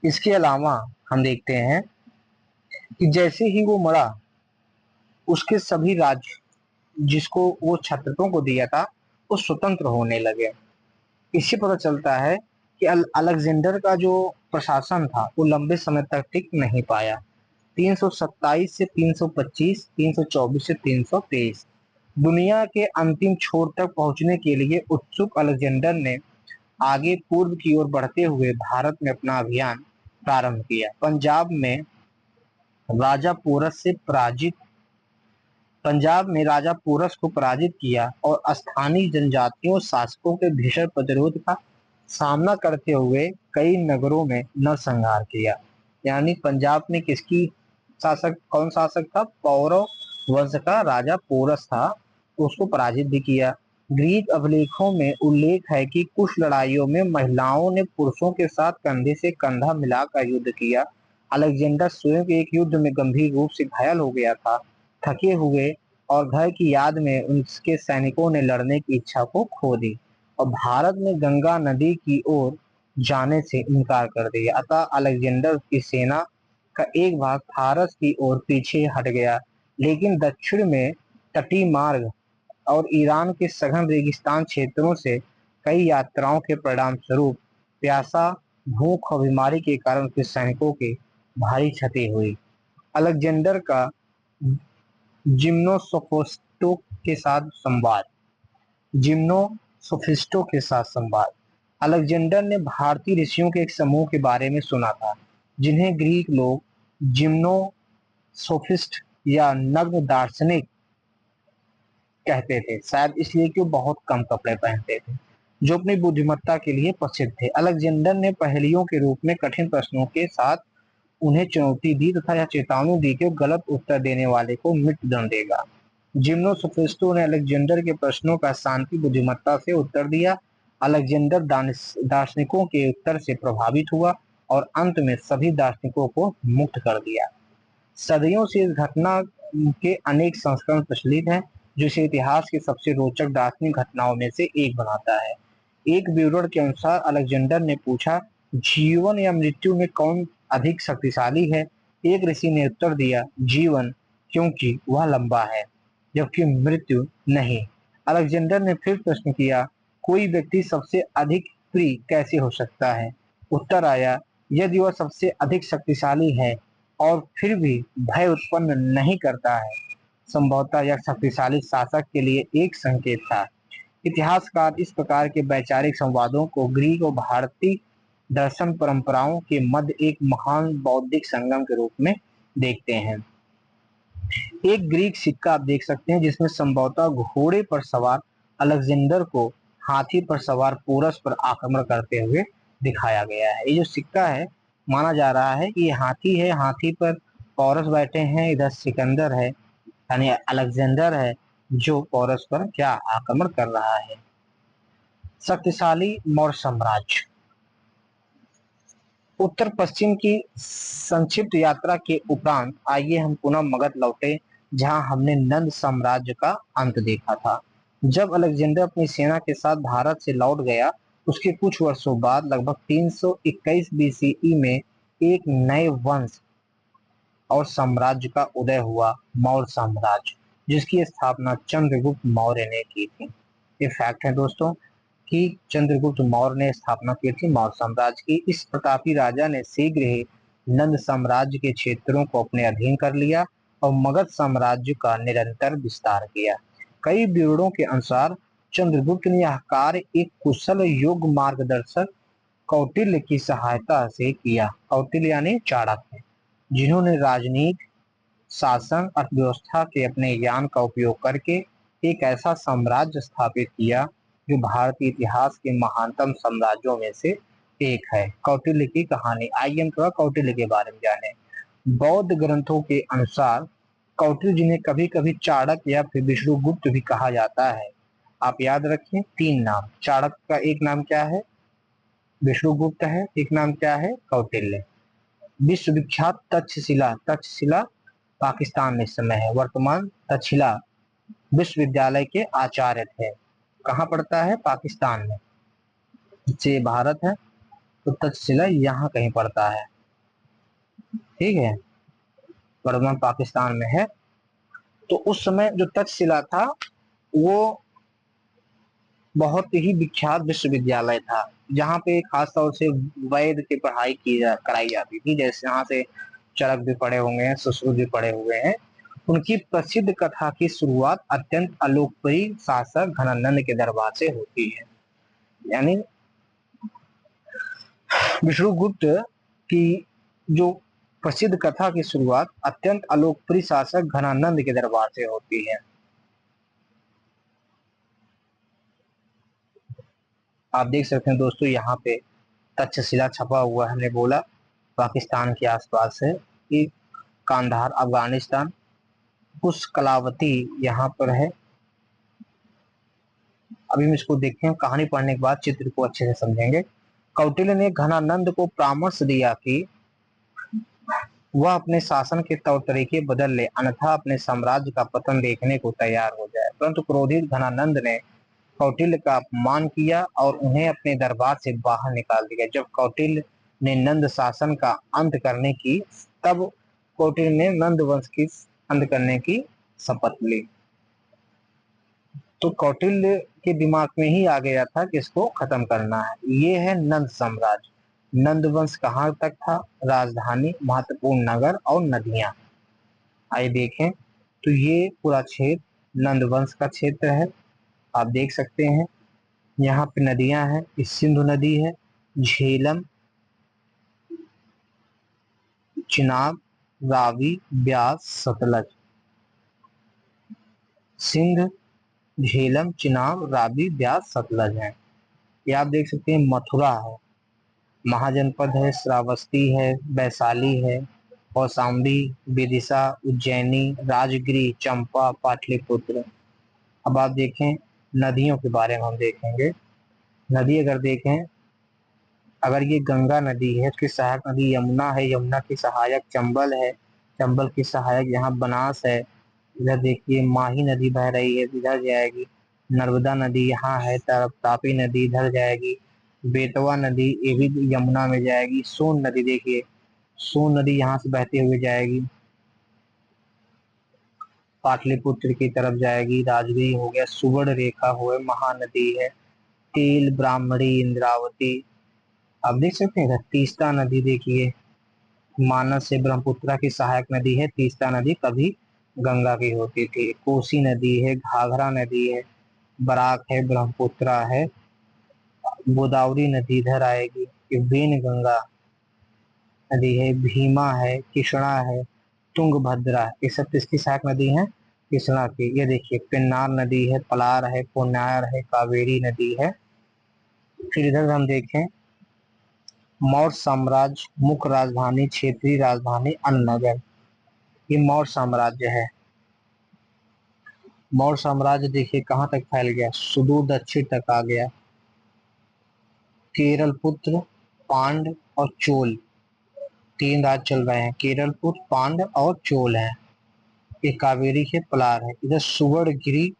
इसके अलावा हम देखते हैं कि जैसे ही वो मरा, उसके सभी राज्य जिसको वो क्षत्रपों को दिया था, वो स्वतंत्र होने लगे। इससे पता चलता है कि अलेक्जेंडर का जो प्रशासन था वो लंबे समय तक टिक नहीं पाया। 327 से 325, 324 से 323, दुनिया के अंतिम छोर तक पहुंचने के लिए उत्सुक अलेक्जेंडर ने आगे पूर्व की ओर बढ़ते हुए भारत में अपना अभियान प्रारंभ किया। पंजाब में राजा पोरस को पराजित किया और स्थानीय जनजातियों शासकों के भीषण प्रतिरोध का सामना करते हुए कई नगरों में नरसंहार किया। यानी पंजाब में किसकी शासक, कौन शासक था? पौरव वंश का राजा पोरस था, तो उसको पराजित भी किया। ग्रीक अभिलेखों में उल्लेख है कि कुछ लड़ाइयों में महिलाओं ने पुरुषों के साथ कंधे से कंधा मिलाकर युद्ध किया। अलेक्जेंडर स्वयं एक युद्ध में गंभीर रूप से घायल हो गया था। थके हुए और घर की याद में उसके सैनिकों ने लड़ने की इच्छा को खो दी और भारत में गंगा नदी की ओर जाने से इनकार कर दिया। अतः अलेक्जेंडर की सेना का एक भाग फारस की ओर पीछे हट गया, लेकिन दक्षिण में तटीय मार्ग और ईरान के सघन रेगिस्तान क्षेत्रों से कई यात्राओं के परिणाम स्वरूप प्यासा, भूख और बीमारी के कारण उसके सैनिकों की भारी क्षति हुई। अलेक्जेंडर का जिम्नोसोफिस्टों के साथ संवाद। जिम्नोसोफिस्टों के साथ संवाद। अलेक्जेंडर ने भारतीय ऋषियों के एक समूह के बारे में सुना था, जिन्हें ग्रीक लोग जिम्नोसोफिस्ट या नग्न दार्शनिक कहते थे, शायद इसलिए कि वो बहुत कम कपड़े पहनते थे, जो अपनी बुद्धिमत्ता के लिए प्रसिद्ध थे। अलेक्जेंडर ने पहेलियों के रूप में कठिन प्रश्नों के साथ उन्हें चुनौती दी तथा यह चेतावनी दी कि वो गलत उत्तर देने वाले को मृत्युदंड देगा। जिम्नोसोफिस्टों ने अलेक्जेंडर के प्रश्नों का शांति बुद्धिमत्ता से उत्तर दिया। अलेक्जेंडर दार्शनिकों के उत्तर से प्रभावित हुआ और अंत में सभी दार्शनिकों को मुक्त कर दिया। सदियों से इस घटना के अनेक संस्करण प्रचलित हैं, जो इसे इतिहास की सबसे रोचक दार्शनिक घटनाओं में से एक बनाता है। एक विवरण के अनुसार अलेक्जेंडर ने पूछा, जीवन या मृत्यु में कौन अधिक शक्तिशाली है? एक ऋषि ने उत्तर दिया, जीवन, क्योंकि वह लंबा है, जबकि मृत्यु नहीं। अलेक्जेंडर ने फिर प्रश्न किया, कोई व्यक्ति सबसे अधिक प्रिय कैसे हो सकता है? उत्तर आया, यदि वह सबसे अधिक शक्तिशाली है और फिर भी भय उत्पन्न नहीं करता है, संभवतः यह शक्तिशाली शासक के लिए एक संकेत था। इतिहासकार इस प्रकार के वैचारिक संवादों को ग्रीक और भारतीय दर्शन परंपराओं के मध्य एक महान बौद्धिक संगम के रूप में देखते हैं। एक ग्रीक सिक्का आप देख सकते हैं, जिसमें संभवतः घोड़े पर सवार अलेक्जेंडर को हाथी पर सवार पोरस पर आक्रमण करते हुए दिखाया गया है। ये जो सिक्का है, माना जा रहा है कि ये हाथी है, हाथी पर पोरस बैठे हैं, इधर सिकंदर है यानी अलेक्जेंडर है, जो पोरस पर क्या आक्रमण कर रहा है। शक्तिशाली मौर्य साम्राज्य। उत्तर पश्चिम की संक्षिप्त यात्रा के उपरांत आइए हम पुनः मगध लौटे, जहां हमने नंद साम्राज्य का अंत देखा था। जब अलेक्जेंडर अपनी सेना के साथ भारत से लौट गया, उसके कुछ वर्षों बाद लगभग 321 बीसीई में एक नए वंश और साम्राज्य का उदय हुआ, मौर्य साम्राज्य, जिसकी स्थापना चंद्रगुप्त मौर्य ने की थी। ये फैक्ट है दोस्तों कि चंद्रगुप्त मौर्य ने स्थापना की थी मौर्य साम्राज्य की। इस प्रतापी राजा ने शीघ्र ही नंद साम्राज्य के क्षेत्रों को अपने अधीन कर लिया और मगध साम्राज्य का निरंतर विस्तार किया। कई विवरणों के अनुसार चंद्रगुप्त ने यह कार्य एक कुशल योग्य मार्गदर्शक कौटिल्य की सहायता से किया। कौटिल्य यानी चाणक्य, जिन्होंने राजनीति, शासन, अर्थव्यवस्था के अपने ज्ञान का उपयोग करके एक ऐसा साम्राज्य स्थापित किया जो भारतीय इतिहास के महानतम साम्राज्यों में से एक है। कौटिल्य की कहानी। आइए हम थोड़ा कौटिल्य के बारे में जाने। बौद्ध ग्रंथों के अनुसार कौटिल्य, जिन्हें कभी कभी चाणक्य या फिर विष्णुगुप्त भी कहा जाता है, आप याद रखें, तीन नाम। चाणक्य का एक नाम क्या है? विष्णुगुप्त है। एक नाम क्या है? कौटिल्य। विश्वविख्यात तक्षशिला। तक्षशिला पाकिस्तान में इस समय है। वर्तमान तक्षशिला विश्वविद्यालय के आचार्य थे। कहाँ पड़ता है? पाकिस्तान में। ये भारत है तो तक्षशिला यहाँ कहीं पड़ता है, ठीक है, वर्तमान पाकिस्तान में है। तो उस समय जो तक्षशिला था वो बहुत ही विख्यात विश्वविद्यालय था, जहाँ पे खास तौर से वैद की पढ़ाई कराई जाती थी। जैसे यहाँ से चरक भी पढ़े होंगे हैं, सुश्रुत भी पढ़े हुए हैं। उनकी प्रसिद्ध कथा की शुरुआत अत्यंत अलोकप्रिय शासक घनानंद के दरबार से होती है। यानी विष्णुगुप्त की जो प्रसिद्ध कथा की शुरुआत अत्यंत अलोकप्रिय शासक घनानंद के दरबार से होती है। आप देख सकते हैं दोस्तों, यहाँ पे तक्षशिला छपा हुआ है। हमने बोला पाकिस्तान के आसपास है, ये कांधार अफगानिस्तान, कुछ कलावती यहाँ पर है, अभी हम इसको देखते हैं, कहानी पढ़ने के बाद चित्र को अच्छे से समझेंगे। कौटिल्य ने घनानंद को परामर्श दिया कि वह अपने शासन के तौर तरीके बदल ले, अन्यथा अपने साम्राज्य का पतन देखने को तैयार हो जाए। परंतु क्रोधित घनानंद ने कौटिल्य का अपमान किया और उन्हें अपने दरबार से बाहर निकाल दिया। जब कौटिल्य ने नंद शासन का अंत करने की तब कौटिल्य ने नंद वंश की अंत करने की शपथ ली। तो कौटिल्य के दिमाग में ही आ गया था कि इसको खत्म करना है। ये है नंद साम्राज्य। नंद वंश कहाँ तक था? राजधानी, महत्वपूर्ण नगर और नदियां। आइए देखें, तो ये पूरा क्षेत्र नंद वंश का क्षेत्र है। आप देख सकते हैं यहाँ पे नदियां हैं, इस सिंधु नदी है, झेलम, चिनाब, रावी, ब्यास, सतलज। सिंध, झेलम, चिनाब, रावी, ब्यास, सतलज है। ये आप देख सकते हैं मथुरा है, महाजनपद है, श्रावस्ती है, वैशाली है, कौशाम्बी, विदिशा, उज्जैनी, राजगिरी, चंपा, पाटलिपुत्र। अब आप देखें नदियों के बारे में हम देखेंगे। नदी अगर देखें, अगर ये गंगा नदी है, इसकी सहायक नदी यमुना है, यमुना की सहायक चंबल है, चंबल की सहायक यहाँ बनास है। इधर देखिए माही नदी बह रही है, इधर जाएगी। नर्मदा नदी यहाँ है, तापी नदी इधर जाएगी। बेतवा नदी ये भी यमुना में जाएगी। सोन नदी देखिए, सोन नदी यहाँ से बहते हुए जाएगी, पाटलिपुत्र की तरफ जाएगी। राजगिरी हो गया, सुवर्ण रेखा हो गया, महानदी है, तेल, ब्राह्मणी, इंद्रावती। आप देख सकते हैं तीस्ता नदी देखिए, मानस से ब्रह्मपुत्रा की सहायक नदी है। तीस्ता नदी कभी गंगा की होती थी। कोसी नदी है, घाघरा नदी है, बराक है, ब्रह्मपुत्रा है, गोदावरी नदी इधर आएगी, वेन गंगा नदी है, भीमा है, कृष्णा है, तुंगभद्रा, ये सब किसकी सहायक नदी है? कृष्णा की। ये देखिए पेन्नार नदी है, पलार है, पोन्नार है, कावेरी नदी है। फिर इधर हम देखें मौर्य साम्राज्य, मुख्य राजधानी, क्षेत्रीय राजधानी, अन्ननगर। ये मौर्य साम्राज्य है। मौर्य साम्राज्य देखिए कहाँ तक फैल गया, सुदूर दक्षिण तक आ गया। केरल पुत्र, पांड और चोल, तीन राज चल रहे हैं, केरल पुत्र, पांड और चोल है। ये कावेरी के पलार है। इधर सुवर्णगिरी,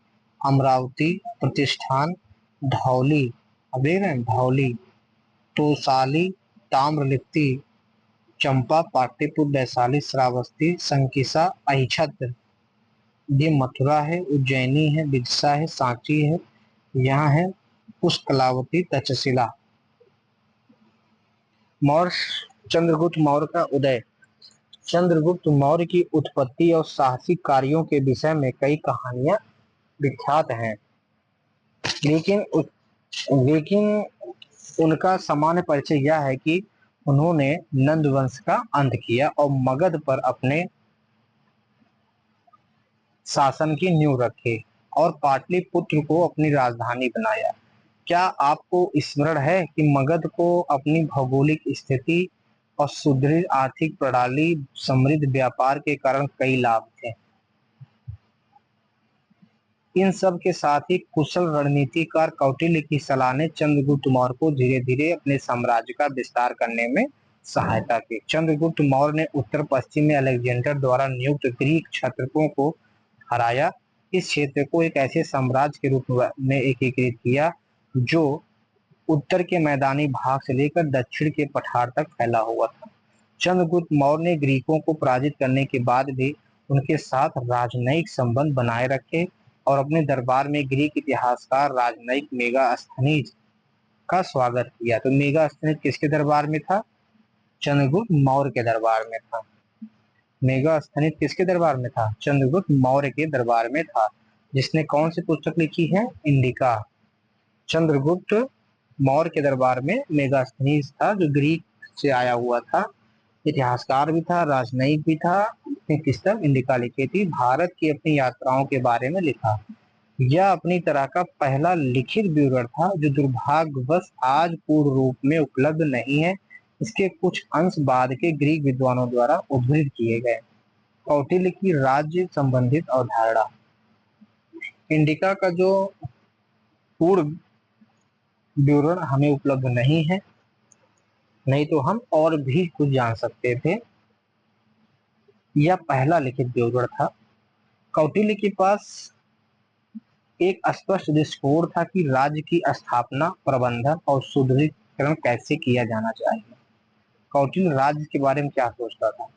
अमरावती, प्रतिष्ठान, धौली, अब देख रहे हैं धौली, तोसाली, ताम्रलिप्ति, चंपा, पाटलिपुत्र, वैशाली, श्रावस्ती, संकिसा, अहिच्छत्र। ये मथुरा है, उज्जैनी है, विदिशा है, सांची है, यहाँ है पुष्कलावती, तक्षशिला। मौर्य चंद्रगुप्त मौर्य का उदय। चंद्रगुप्त मौर्य की उत्पत्ति और साहसिक कार्यों के विषय में कई कहानियां विख्यात हैं, लेकिन उनका सामान्य परिचय यह है कि उन्होंने नंद वंश का अंत किया और मगध पर अपने शासन की नींव रखी और पाटलिपुत्र को अपनी राजधानी बनाया। क्या आपको स्मरण है कि मगध को अपनी भौगोलिक स्थिति और सुदृढ़ आर्थिक प्रणाली, समृद्ध व्यापार के कारण कई लाभ थे? इन सब के साथ ही कुशल रणनीतिकार कौटिल्य की सलाह ने चंद्रगुप्त मौर्य को धीरे धीरे अपने साम्राज्य का विस्तार करने में सहायता की। चंद्रगुप्त मौर्य ने उत्तर पश्चिम में अलेक्जेंडर द्वारा नियुक्त ग्रीक क्षत्रपों को हराया। इस क्षेत्र को एक ऐसे साम्राज्य के रूप में एकीकृत किया जो उत्तर के मैदानी भाग से लेकर दक्षिण के पठार तक फैला हुआ था। चंद्रगुप्त मौर्य ने ग्रीकों को पराजित करने के बाद भी उनके साथ राजनयिक संबंध बनाए रखे और अपने दरबार में ग्रीक इतिहासकार राजनयिक मेगास्थनीज का स्वागत किया। तो मेगास्थनीज किसके दरबार में था? चंद्रगुप्त मौर्य के दरबार में था। मेगास्थनीज किसके दरबार में था? चंद्रगुप्त मौर्य के दरबार में था। जिसने कौन सी पुस्तक लिखी है? इंडिका। चंद्रगुप्त मौर्य के दरबार में मेगास्थनीज था, जो ग्रीक से आया हुआ था, इतिहासकार भी था, राजनयिक भी था। उसने पुस्तक इंडिका लिखी थी, भारत की अपनी यात्राओं के बारे में लिखा। यह अपनी तरह का पहला लिखित विवरण था जो दुर्भाग्यवश आज पूर्ण रूप में उपलब्ध नहीं है। इसके कुछ अंश बाद के ग्रीक विद्वानों द्वारा उद्धृत किए गए। कौटिल्य की राज्य संबंधित अवधारणा। इंडिका का जो पूर्ण विवरण हमें उपलब्ध नहीं है, नहीं तो हम और भी कुछ जान सकते थे। यह पहला लिखित विवरण था। कौटिल्य के पास एक स्पष्ट दृष्टिकोण था कि राज्य की स्थापना, प्रबंधन और सुदृढ़ीकरण कैसे किया जाना चाहिए। कौटिल्य राज्य के बारे में क्या सोचता था?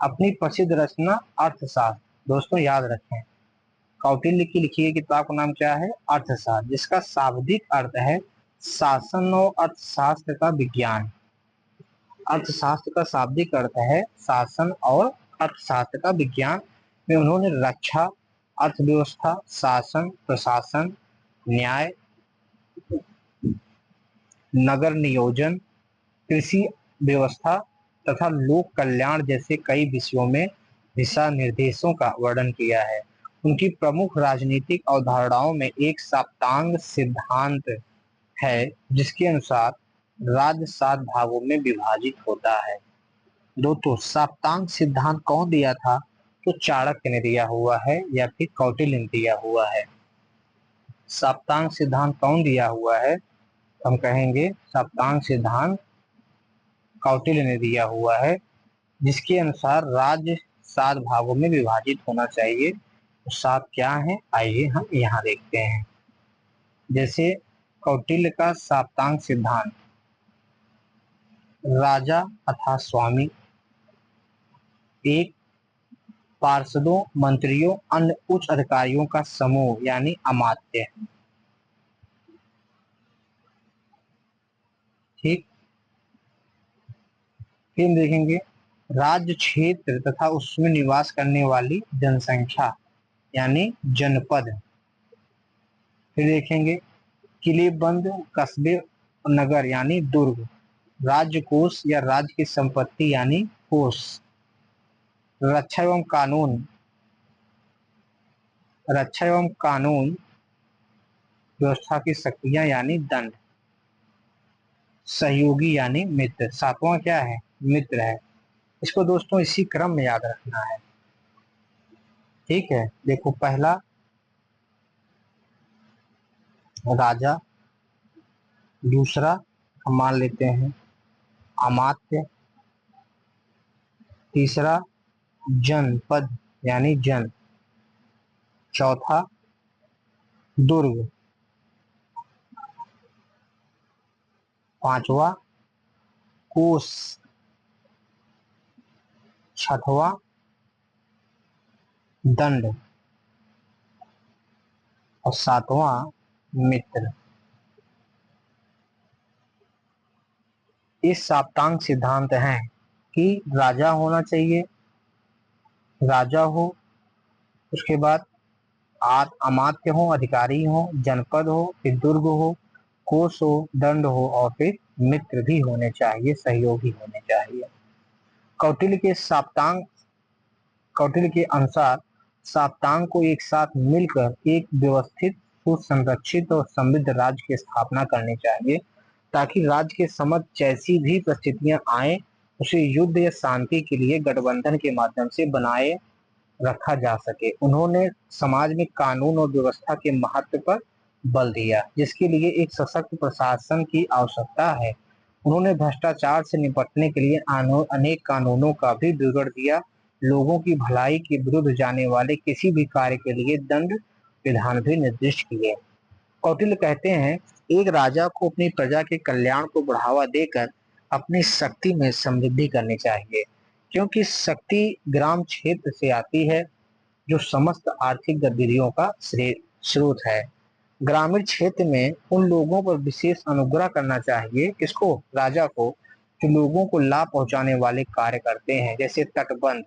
अपनी प्रसिद्ध रचना अर्थशास्त्र, दोस्तों याद रखें, कौटिल्य की लिखी गई किताब का नाम क्या है? अर्थशास्त्र, जिसका शाब्दिक अर्थ है शासन और अर्थशास्त्र का विज्ञान। अर्थशास्त्र का शाब्दिक अर्थ है शासन और अर्थशास्त्र का विज्ञान में उन्होंने रक्षा, अर्थव्यवस्था, शासन, प्रशासन, न्याय, नगर नियोजन, कृषि व्यवस्था तथा लोक कल्याण जैसे कई विषयों में दिशा निर्देशों का वर्णन किया है। उनकी प्रमुख राजनीतिक अवधारणाओं में एक साप्तांग सिद्धांत है, जिसके अनुसार राज्य 7 भागों में विभाजित होता है। दोस्तों, साप्तांग सिद्धांत कौन दिया था? तो चाणक्य ने दिया हुआ है या फिर कौटिल्य ने दिया हुआ है। साप्तांग सिद्धांत कौन दिया हुआ है? हम कहेंगे साप्तांग सिद्धांत कौटिल्य ने दिया हुआ है, जिसके अनुसार राज्य 7 भागों में विभाजित होना चाहिए। तो 7 क्या है, आइए हम यहाँ देखते हैं। जैसे कौटिल्य का साप्तांग सिद्धांत, राजा अर्थात स्वामी, एक पार्षदों, मंत्रियों, अन्य उच्च अधिकारियों का समूह यानी अमात्य। ठीक, फिर देखेंगे राज्य क्षेत्र तथा उसमें निवास करने वाली जनसंख्या यानी जनपद। फिर देखेंगे किले, बंद, कस्बे और नगर यानी दुर्ग। राज्य कोष या राज्य की संपत्ति यानी कोष। रक्षा एवं कानून, रक्षा एवं कानून व्यवस्था की शक्तियां यानी दंड। सहयोगी यानी मित्र। 7वां क्या है? मित्र है। इसको दोस्तों इसी क्रम में याद रखना है। ठीक है, देखो पहला राजा, दूसरा हम मान लेते हैं अमात्य, तीसरा जनपद यानी जन, चौथा दुर्ग, पांचवा कोष, छठवां दंड और 7वां मित्र। इस साप्तांग सिद्धांत है कि राजा होना चाहिए, राजा हो, उसके बाद अमात्य हो, अधिकारी हो, जनपद हो, फिर दुर्ग हो, कोष हो, दंड हो और फिर मित्र भी होने चाहिए, सहयोगी होने चाहिए। कौटिल्य के साप्तांग, कौटिल्य के अनुसार साप्तांग को एक साथ मिलकर एक व्यवस्थित, सुसंरक्षित और समृद्ध राज्य की स्थापना करनी चाहिए, ताकि राज्य के समक्ष जैसी भी परिस्थितियां आए उसे युद्ध या शांति के लिए गठबंधन के माध्यम से बनाए रखा जा सके। उन्होंने समाज में कानून और व्यवस्था के महत्व पर बल दिया, जिसके लिए एक सशक्त प्रशासन की आवश्यकता है। उन्होंने भ्रष्टाचार से निपटने के लिए अनेक कानूनों का भी विवरण दिया। लोगों की भलाई के विरुद्ध जाने वाले किसी भी कार्य के लिए दंड विधान भी निर्दिष्ट किए। कौटिल्य कहते हैं, एक राजा को अपनी प्रजा के कल्याण को बढ़ावा देकर अपनी शक्ति में समृद्धि करनी चाहिए, क्योंकि शक्ति ग्राम क्षेत्र से आती है, जो समस्त आर्थिक गतिविधियों का स्रोत है। ग्रामीण क्षेत्र में उन लोगों पर विशेष अनुग्रह करना चाहिए, किसको? राजा को, जो लोगों को लाभ पहुंचाने वाले कार्य करते हैं, जैसे तटबंध,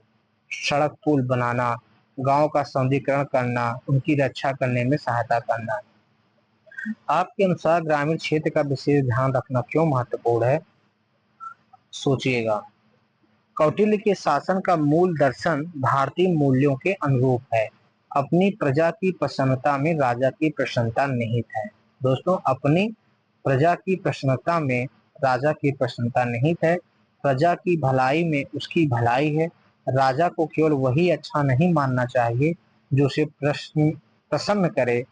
सड़क, पुल बनाना, गांव का सौंदर्यीकरण करना, उनकी रक्षा करने में सहायता करना। आपके अनुसार ग्रामीण क्षेत्र का विशेष ध्यान रखना क्यों महत्वपूर्ण है? सोचिएगा। कौटिल्य के शासन का मूल दर्शन भारतीय मूल्यों के अनुरूप है। अपनी प्रजा की प्रसन्नता में राजा की प्रसन्नता निहित है। दोस्तों, अपनी प्रजा की प्रसन्नता में राजा की प्रसन्नता निहित है। प्रजा की भलाई में उसकी भलाई है। राजा को केवल वही अच्छा नहीं मानना चाहिए जो उसे प्रसन्न करे,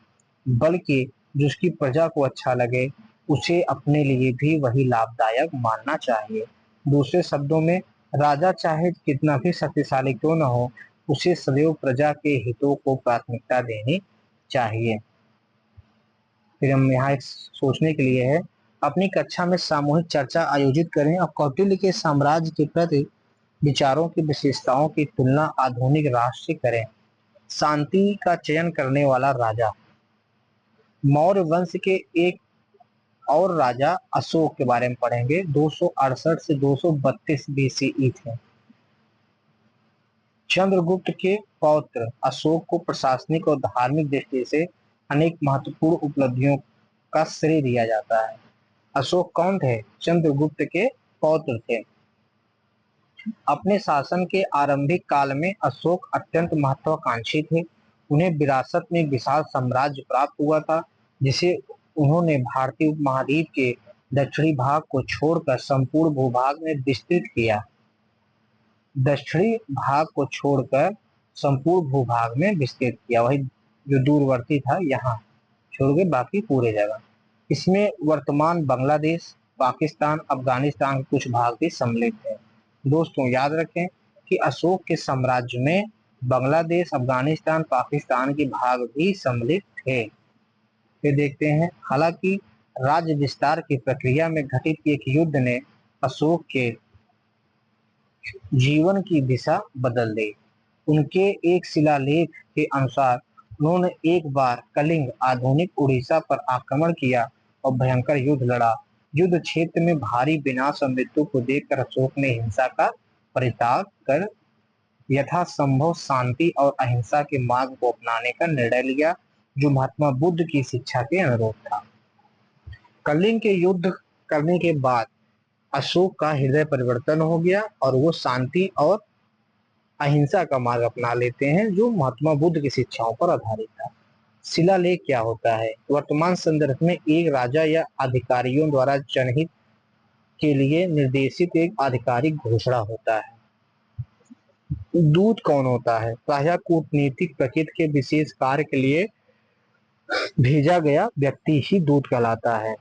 बल्कि जिसकी प्रजा को अच्छा लगे उसे अपने लिए भी वही लाभदायक मानना चाहिए। दूसरे शब्दों में, राजा चाहे कितना भी शक्तिशाली क्यों न हो, उसे सदैव प्रजा के हितों को प्राथमिकता देनी चाहिए। फिर हम यहाँ एक सोचने के लिए है, अपनी कक्षा में सामूहिक चर्चा आयोजित करें और कौटिल्य के साम्राज्य के प्रति विचारों की विशेषताओं की तुलना आधुनिक राष्ट्र से करें। शांति का चयन करने वाला राजा। मौर्य वंश के एक और राजा अशोक के बारे में पढ़ेंगे। 268 से 232 बीसीई थे। चंद्रगुप्त के पौत्र अशोक को प्रशासनिक और धार्मिक दृष्टि से अनेक महत्वपूर्ण उपलब्धियों का श्रेय दिया जाता है। अशोक कौन थे? चंद्रगुप्त के पौत्र थे। अपने शासन के आरंभिक काल में अशोक अत्यंत महत्वाकांक्षी थे। उन्हें विरासत में एक विशाल साम्राज्य प्राप्त हुआ था, जिसे उन्होंने भारतीय उपमहाद्वीप के दक्षिणी भाग को छोड़कर संपूर्ण भूभाग में विस्तृत किया। दक्षिणी भाग को छोड़कर संपूर्ण भूभाग में विस्तृत किया, वही जो दूरवर्ती था यहाँ छोड़ के बाकी पूरे जगह। इसमें वर्तमान बांग्लादेश, पाकिस्तान, अफगानिस्तान के कुछ भाग भी सम्मिलित थे। दोस्तों याद रखें कि अशोक के साम्राज्य में बांग्लादेश, अफगानिस्तान, पाकिस्तान के भाग भी सम्मिलित थे। फिर देखते हैं, हालांकि राज्य विस्तार की प्रक्रिया में घटित एक युद्ध ने अशोक के जीवन की दिशा बदल दी। उनके एक शिलालेख के अनुसार उन्होंने एक बार कलिंग, आधुनिक उड़ीसा पर आक्रमण किया और भयंकर युद्ध लड़ा। युद्ध क्षेत्र में भारी विनाश और मृत्यु को देखकर अशोक ने हिंसा का परित्याग कर यथासंभव शांति और अहिंसा के मार्ग को अपनाने का निर्णय लिया, जो महात्मा बुद्ध की शिक्षा के अनुरूप था। कलिंग के युद्ध करने के बाद अशोक का हृदय परिवर्तन हो गया और वो शांति और अहिंसा का मार्ग अपना लेते हैं, जो महात्मा बुद्ध की शिक्षाओं पर आधारित था। शिलालेख क्या होता है? वर्तमान संदर्भ में एक राजा या अधिकारियों द्वारा जनहित के लिए निर्देशित एक आधिकारिक घोषणा होता है। दूत कौन होता है? प्रायः कूटनीतिक प्रकृति के विशेष कार्य के लिए भेजा गया व्यक्ति ही दूत कहलाता है।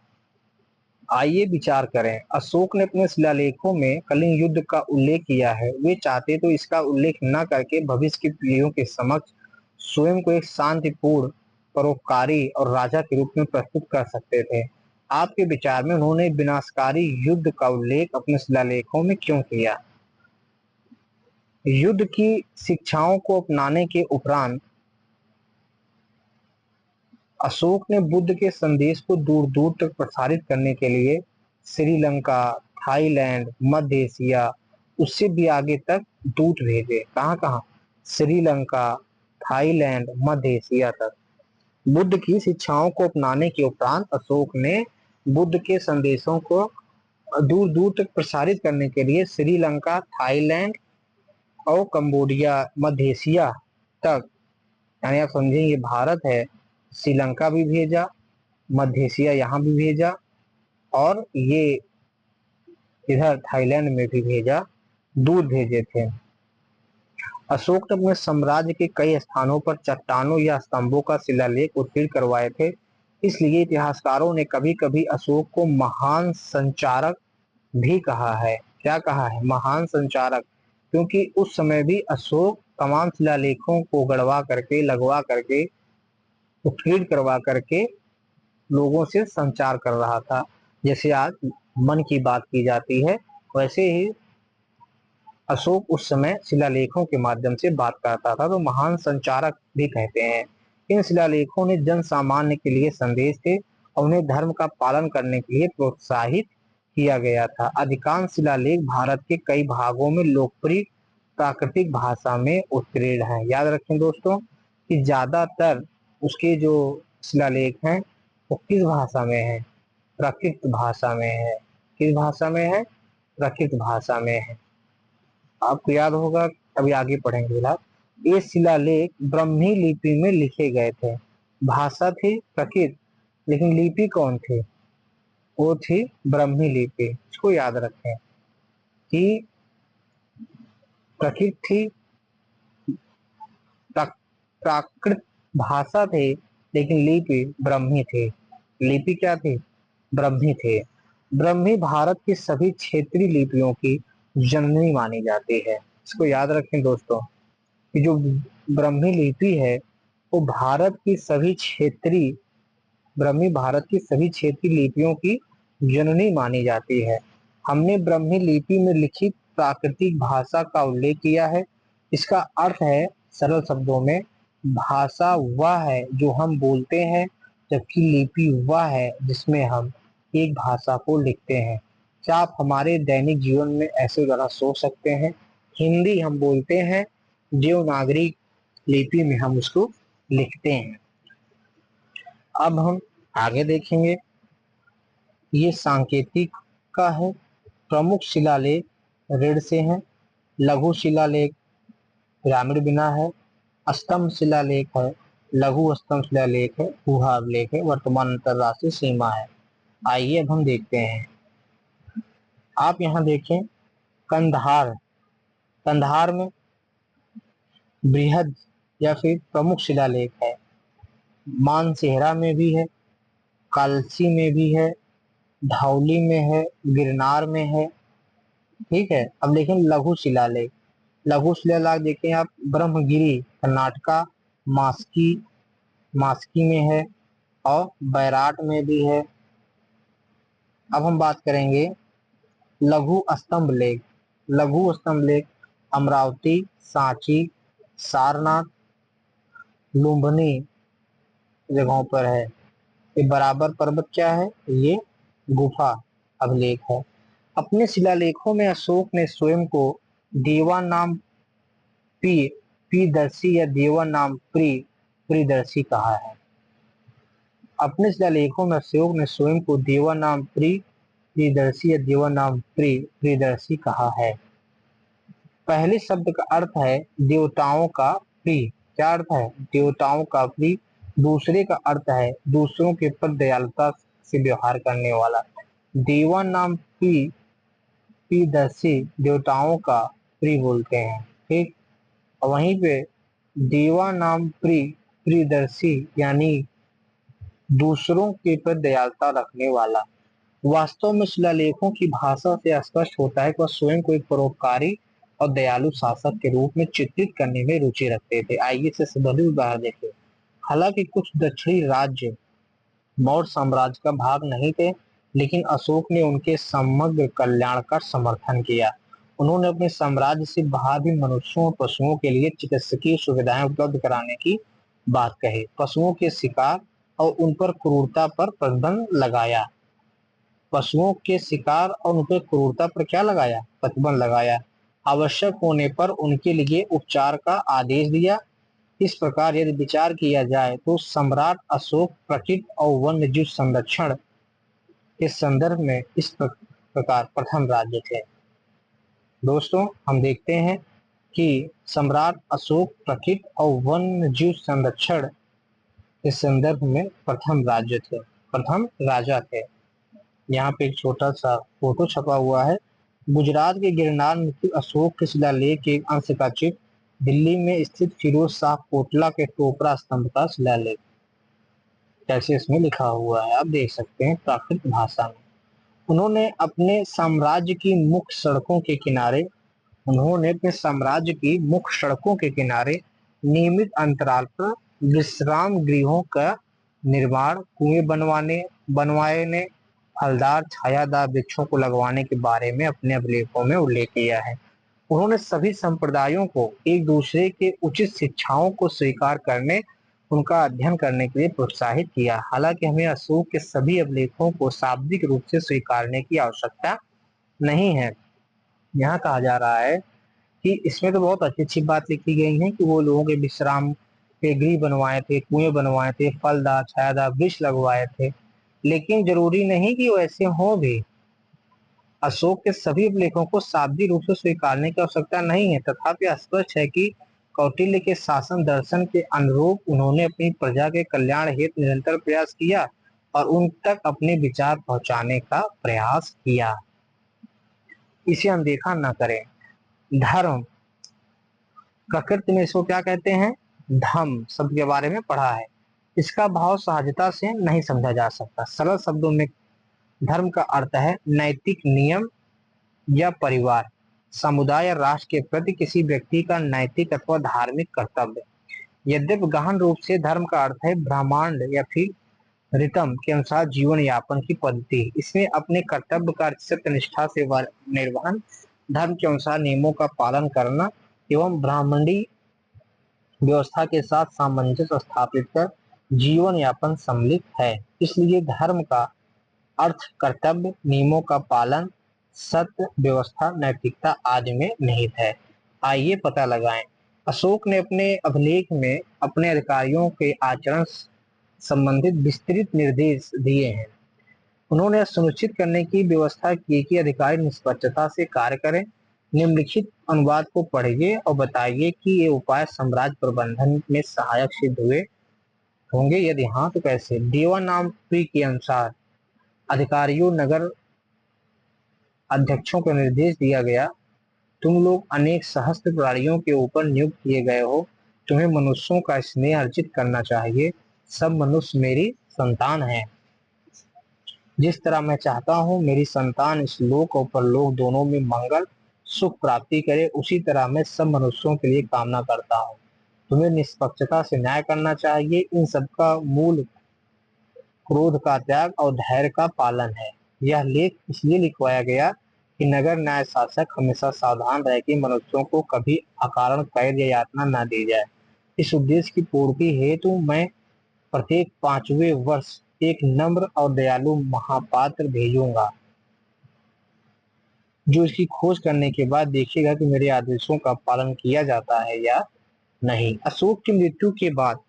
आइए विचार करें, अशोक ने अपने शिलालेखों में कलिंग युद्ध का उल्लेख किया है। वे चाहते तो इसका उल्लेख न करके भविष्य की पीढ़ियों के समक्ष स्वयं को एक शांतिपूर्ण, परोपकारी और राजा के रूप में प्रस्तुत कर सकते थे। आपके विचार में उन्होंने विनाशकारी युद्ध का उल्लेख अपने शिलालेखों में क्यों किया? युद्ध की शिक्षाओं को अपनाने के उपरांत अशोक ने बुद्ध के संदेश को दूर दूर तक प्रसारित करने के लिए श्रीलंका, थाईलैंड, मध्य एशिया, उससे भी आगे तक दूत भेजे। कहाँ कहाँ? श्रीलंका, थाईलैंड, मध्य एशिया तक। बुद्ध की शिक्षाओं को अपनाने के उपरांत अशोक ने बुद्ध के संदेशों को दूर दूर तक प्रसारित करने के लिए श्रीलंका, थाईलैंड और कंबोडिया, मध्य एशिया तक, यानी आप समझें ये भारत है, श्रीलंका भी भेजा, मध्य एशिया यहाँ भी भेजा और ये इधर थाईलैंड में भी भेजा, दूर भेजे थे। अशोक ने अपने साम्राज्य के कई स्थानों पर चट्टानों या स्तंभों का शिलालेख उत्कीर्ण करवाए थे। इसलिए इतिहासकारों ने कभी कभी अशोक को महान संचारक भी कहा है। क्या कहा है? महान संचारक, क्योंकि उस समय भी अशोक तमाम शिलालेखों को गढ़वा करके, लगवा करके, उत्कीर्ण करवा करके लोगों से संचार कर रहा था। जैसे आज मन की बात की जाती है, वैसे ही अशोक उस समय शिलालेखों के माध्यम से बात करता था, तो महान संचारक भी कहते हैं। इन शिलालेखों ने जन सामान्य के लिए संदेश थे और उन्हें धर्म का पालन करने के लिए प्रोत्साहित किया गया था। अधिकांश शिलालेख भारत के कई भागों में लोकप्रिय प्राकृतिक भाषा में उत्कीर्ण है। याद रखें दोस्तों कि ज्यादातर उसके जो शिलालेख हैं वो किस भाषा में है? प्राकृत भाषा में है। किस भाषा में है? प्राकृत भाषा में है। आपको याद होगा, अभी आगे पढ़ेंगे फिलहाल। ये शिलालेख ब्राह्मी लिपि में लिखे गए थे। भाषा थी प्राकृत, लेकिन लिपि कौन थी? वो थी ब्राह्मी लिपि। इसको याद रखें कि प्राकृत थी, प्राकृत भाषा थे, लेकिन लिपि ब्राह्मी थी। लिपि क्या थी? ब्रह्मी थे। ब्रह्मी भारत की सभी क्षेत्रीय लिपियों की जननी मानी जाती है। इसको याद रखें दोस्तों कि जो ब्रह्मी लिपि है वो ब्रह्मी भारत की सभी क्षेत्रीय लिपियों की जननी मानी जाती है। हमने ब्रह्मी लिपि में लिखित प्राकृतिक भाषा का उल्लेख किया है। इसका अर्थ है सरल शब्दों में, भाषा वह है जो हम बोलते हैं, जबकि लिपि वह है जिसमें हम एक भाषा को लिखते हैं। क्या आप हमारे दैनिक जीवन में ऐसे जरा सोच सकते हैं? हिंदी हम बोलते हैं, देवनागरी लिपि में हम उसको लिखते हैं। अब हम आगे देखेंगे, ये सांकेतिक का है। प्रमुख शिलालेख ऋण से हैं, लघु शिलालेख पिरामिड बिना है, स्तंभ शिलालेख है, लघु स्तंभ शिलालेख है, गुहा अभिलेख है, वर्तमान अंतरराष्ट्रीय सीमा है। आइए अब हम देखते हैं। आप यहाँ देखें, कंधार, कंधार में बृहद या फिर प्रमुख शिलालेख है। मानसेहरा में भी है, कालसी में भी है, धौली में है, गिरनार में है। ठीक है, अब देखें लघु शिलालेख। लघु शिलालेख देखें आप, ब्रह्मगिरी कर्नाटका, मास्की मास्की में है और बैराट में भी है। अब हम बात करेंगे लघु स्तंभ लेख। लघु स्तंभ लेख अमरावती, सांची, सारनाथ, लुम्बिनी जगहों पर है। ये बराबर पर्वत क्या है? ये गुफा अभिलेख है। अपने शिलालेखों में अशोक ने स्वयं को देवा नाम प्रियदर्शी या देवा नाम प्रियदर्शी कहा है। अपने शिलालेखों में अशोक ने स्वयं को देवा नाम प्रियदर्शी या देवा नाम प्रियदर्शी कहा है। पहले शब्द का अर्थ है देवताओं का प्रिय। क्या अर्थ है? देवताओं का प्रिय। दूसरे का अर्थ है दूसरों के प्रति दयालुता से व्यवहार करने वाला। देवा नाम प्रियदर्शी देवताओं का प्रिय बोलते हैं। ठीक, वहीं पे देवा नाम प्रियदर्शी यानी दूसरों के प्रति दयालुता रखने वाला। वास्तव में शिलालेखों की भाषा से स्पष्ट होता है कि वह स्वयं को एक परोपकारी और दयालु शासक के रूप में चित्रित करने में रुचि रखते थे। आइए से संबंधित उदाहरण देखें। हालांकि कुछ दक्षिणी राज्य मौर्य साम्राज्य का भाग नहीं थे, लेकिन अशोक ने उनके समग्र कल्याण का समर्थन किया। उन्होंने अपने साम्राज्य से बाहर भी मनुष्यों और पशुओं के लिए चिकित्सकीय सुविधाएं उपलब्ध कराने की बात कही। पशुओं के शिकार और उन पर क्रूरता पर प्रतिबंध लगाया। पशुओं के शिकार और उन पर क्रूरता पर क्या लगाया? प्रतिबंध लगाया। आवश्यक होने पर उनके लिए उपचार का आदेश दिया। इस प्रकार यदि विचार किया जाए तो सम्राट अशोक प्रकृति और वन्य जीव संरक्षण के संदर्भ में इस प्रकार प्रथम राज्य थे। दोस्तों, हम देखते हैं कि सम्राट अशोक प्रकृति और वन्य जीव संरक्षण के संदर्भ में प्रथम राज्य थे, प्रथम राजा थे। यहाँ पे एक छोटा सा फोटो छपा हुआ है। गुजरात के गिरनार में स्थित अशोक के शिलालेख के एक अंश का चित्र, दिल्ली में स्थित फिरोज शाह कोटला के टोपरा स्तंभ का शिलालेख। कैसे इसमें लिखा हुआ है आप देख सकते हैं प्राकृत भाषा में। उन्होंने अपने साम्राज्य की मुख्य सड़कों के किनारे नियमित अंतराल पर विश्राम गृहों का निर्माण, कुएं बनवाए ने फलदार छायादार वृक्षों को लगवाने के बारे में अपने अभिलेखों में उल्लेख किया है। उन्होंने सभी संप्रदायों को एक दूसरे के उचित शिक्षाओं को स्वीकार करने, उनका अध्ययन करने के लिए प्रोत्साहित किया। हालांकि हमें अशोक के सभी अभिलेखों को शाब्दिक रूप से स्वीकारने की आवश्यकता नहीं है। यहाँ कहा जा रहा है कि इसमें तो बहुत अच्छी अच्छी बात लिखी गई है कि वो लोगों के विश्राम के गृह बनवाए थे, कुएं बनवाए थे, फलदार छायादार वृक्ष लगवाए थे, लेकिन जरूरी नहीं कि वैसे हो भी। अशोक के सभी अभिलेखों को शाब्दिक रूप से स्वीकारने की आवश्यकता नहीं है, तथापि स्पष्ट है कि कौटिल्य के शासन दर्शन के अनुरूप उन्होंने अपनी प्रजा के कल्याण हेतु निरंतर प्रयास किया और उन तक अपने विचार पहुंचाने का प्रयास किया। इसे अनदेखा न करें। धर्म, प्रकृति में इसको क्या कहते हैं? धम्म शब्द के बारे में पढ़ा है। इसका भाव सहजता से नहीं समझा जा सकता। सरल शब्दों में धर्म का अर्थ है नैतिक नियम या परिवार, समुदाय या राष्ट्र के प्रति किसी व्यक्ति का नैतिक अथवा धार्मिक कर्तव्य। यद्यपि गहन रूप से धर्म का अर्थ है ब्रह्मांड या फिर रितम के अनुसार जीवन यापन की पद्धति। इसमें अपने कर्तव्य का सत्यनिष्ठा से निर्वहन, धर्म के अनुसार नियमों का पालन करना एवं ब्राह्मणी व्यवस्था के साथ सामंजस्य स्थापित कर जीवन यापन सम्मिलित है। इसलिए धर्म का अर्थ कर्तव्य, नियमों का पालन, सत्य, व्यवस्था, नैतिकता आदि में निहित है। आइए पता लगाएं। अशोक ने अपने अभिलेख में अपने अधिकारियों के आचरण संबंधित विस्तृत निर्देश दिए हैं। उन्होंने सुनिश्चित करने की व्यवस्था की कि अधिकारी निष्पक्षता से कार्य करें। निम्नलिखित अनुवाद को पढ़िए और बताइए कि ये उपाय साम्राज्य प्रबंधन में सहायक सिद्ध हुए होंगे, यदि हाँ तो कैसे। देवानाम्पी के अनुसार अधिकारियों नगर अध्यक्षों को निर्देश दिया गया, तुम लोग अनेक सहस्त्र प्राणियों के ऊपर नियुक्त किए गए हो, तुम्हें मनुष्यों का स्नेह अर्जित करना चाहिए। सब मनुष्य मेरी संतान हैं। जिस तरह मैं चाहता हूँ मेरी संतान इस लोक और परलोक दोनों में मंगल सुख प्राप्ति करे, उसी तरह मैं सब मनुष्यों के लिए कामना करता हूँ। तुम्हें निष्पक्षता से न्याय करना चाहिए। इन सबका मूल क्रोध का त्याग और धैर्य का पालन है। यह लेख इसलिए लिखवाया गया कि नगर न्याय शासक हमेशा सावधान रहे कि मनुष्यों को कभी अकारण कैद या यातना न दी जाए। इस उद्देश्य की पूर्ति हेतु मैं प्रत्येक 5वें वर्ष एक नम्र और दयालु महापात्र भेजूंगा, जो इसकी खोज करने के बाद देखिएगा कि मेरे आदेशों का पालन किया जाता है या नहीं। अशोक की मृत्यु के बाद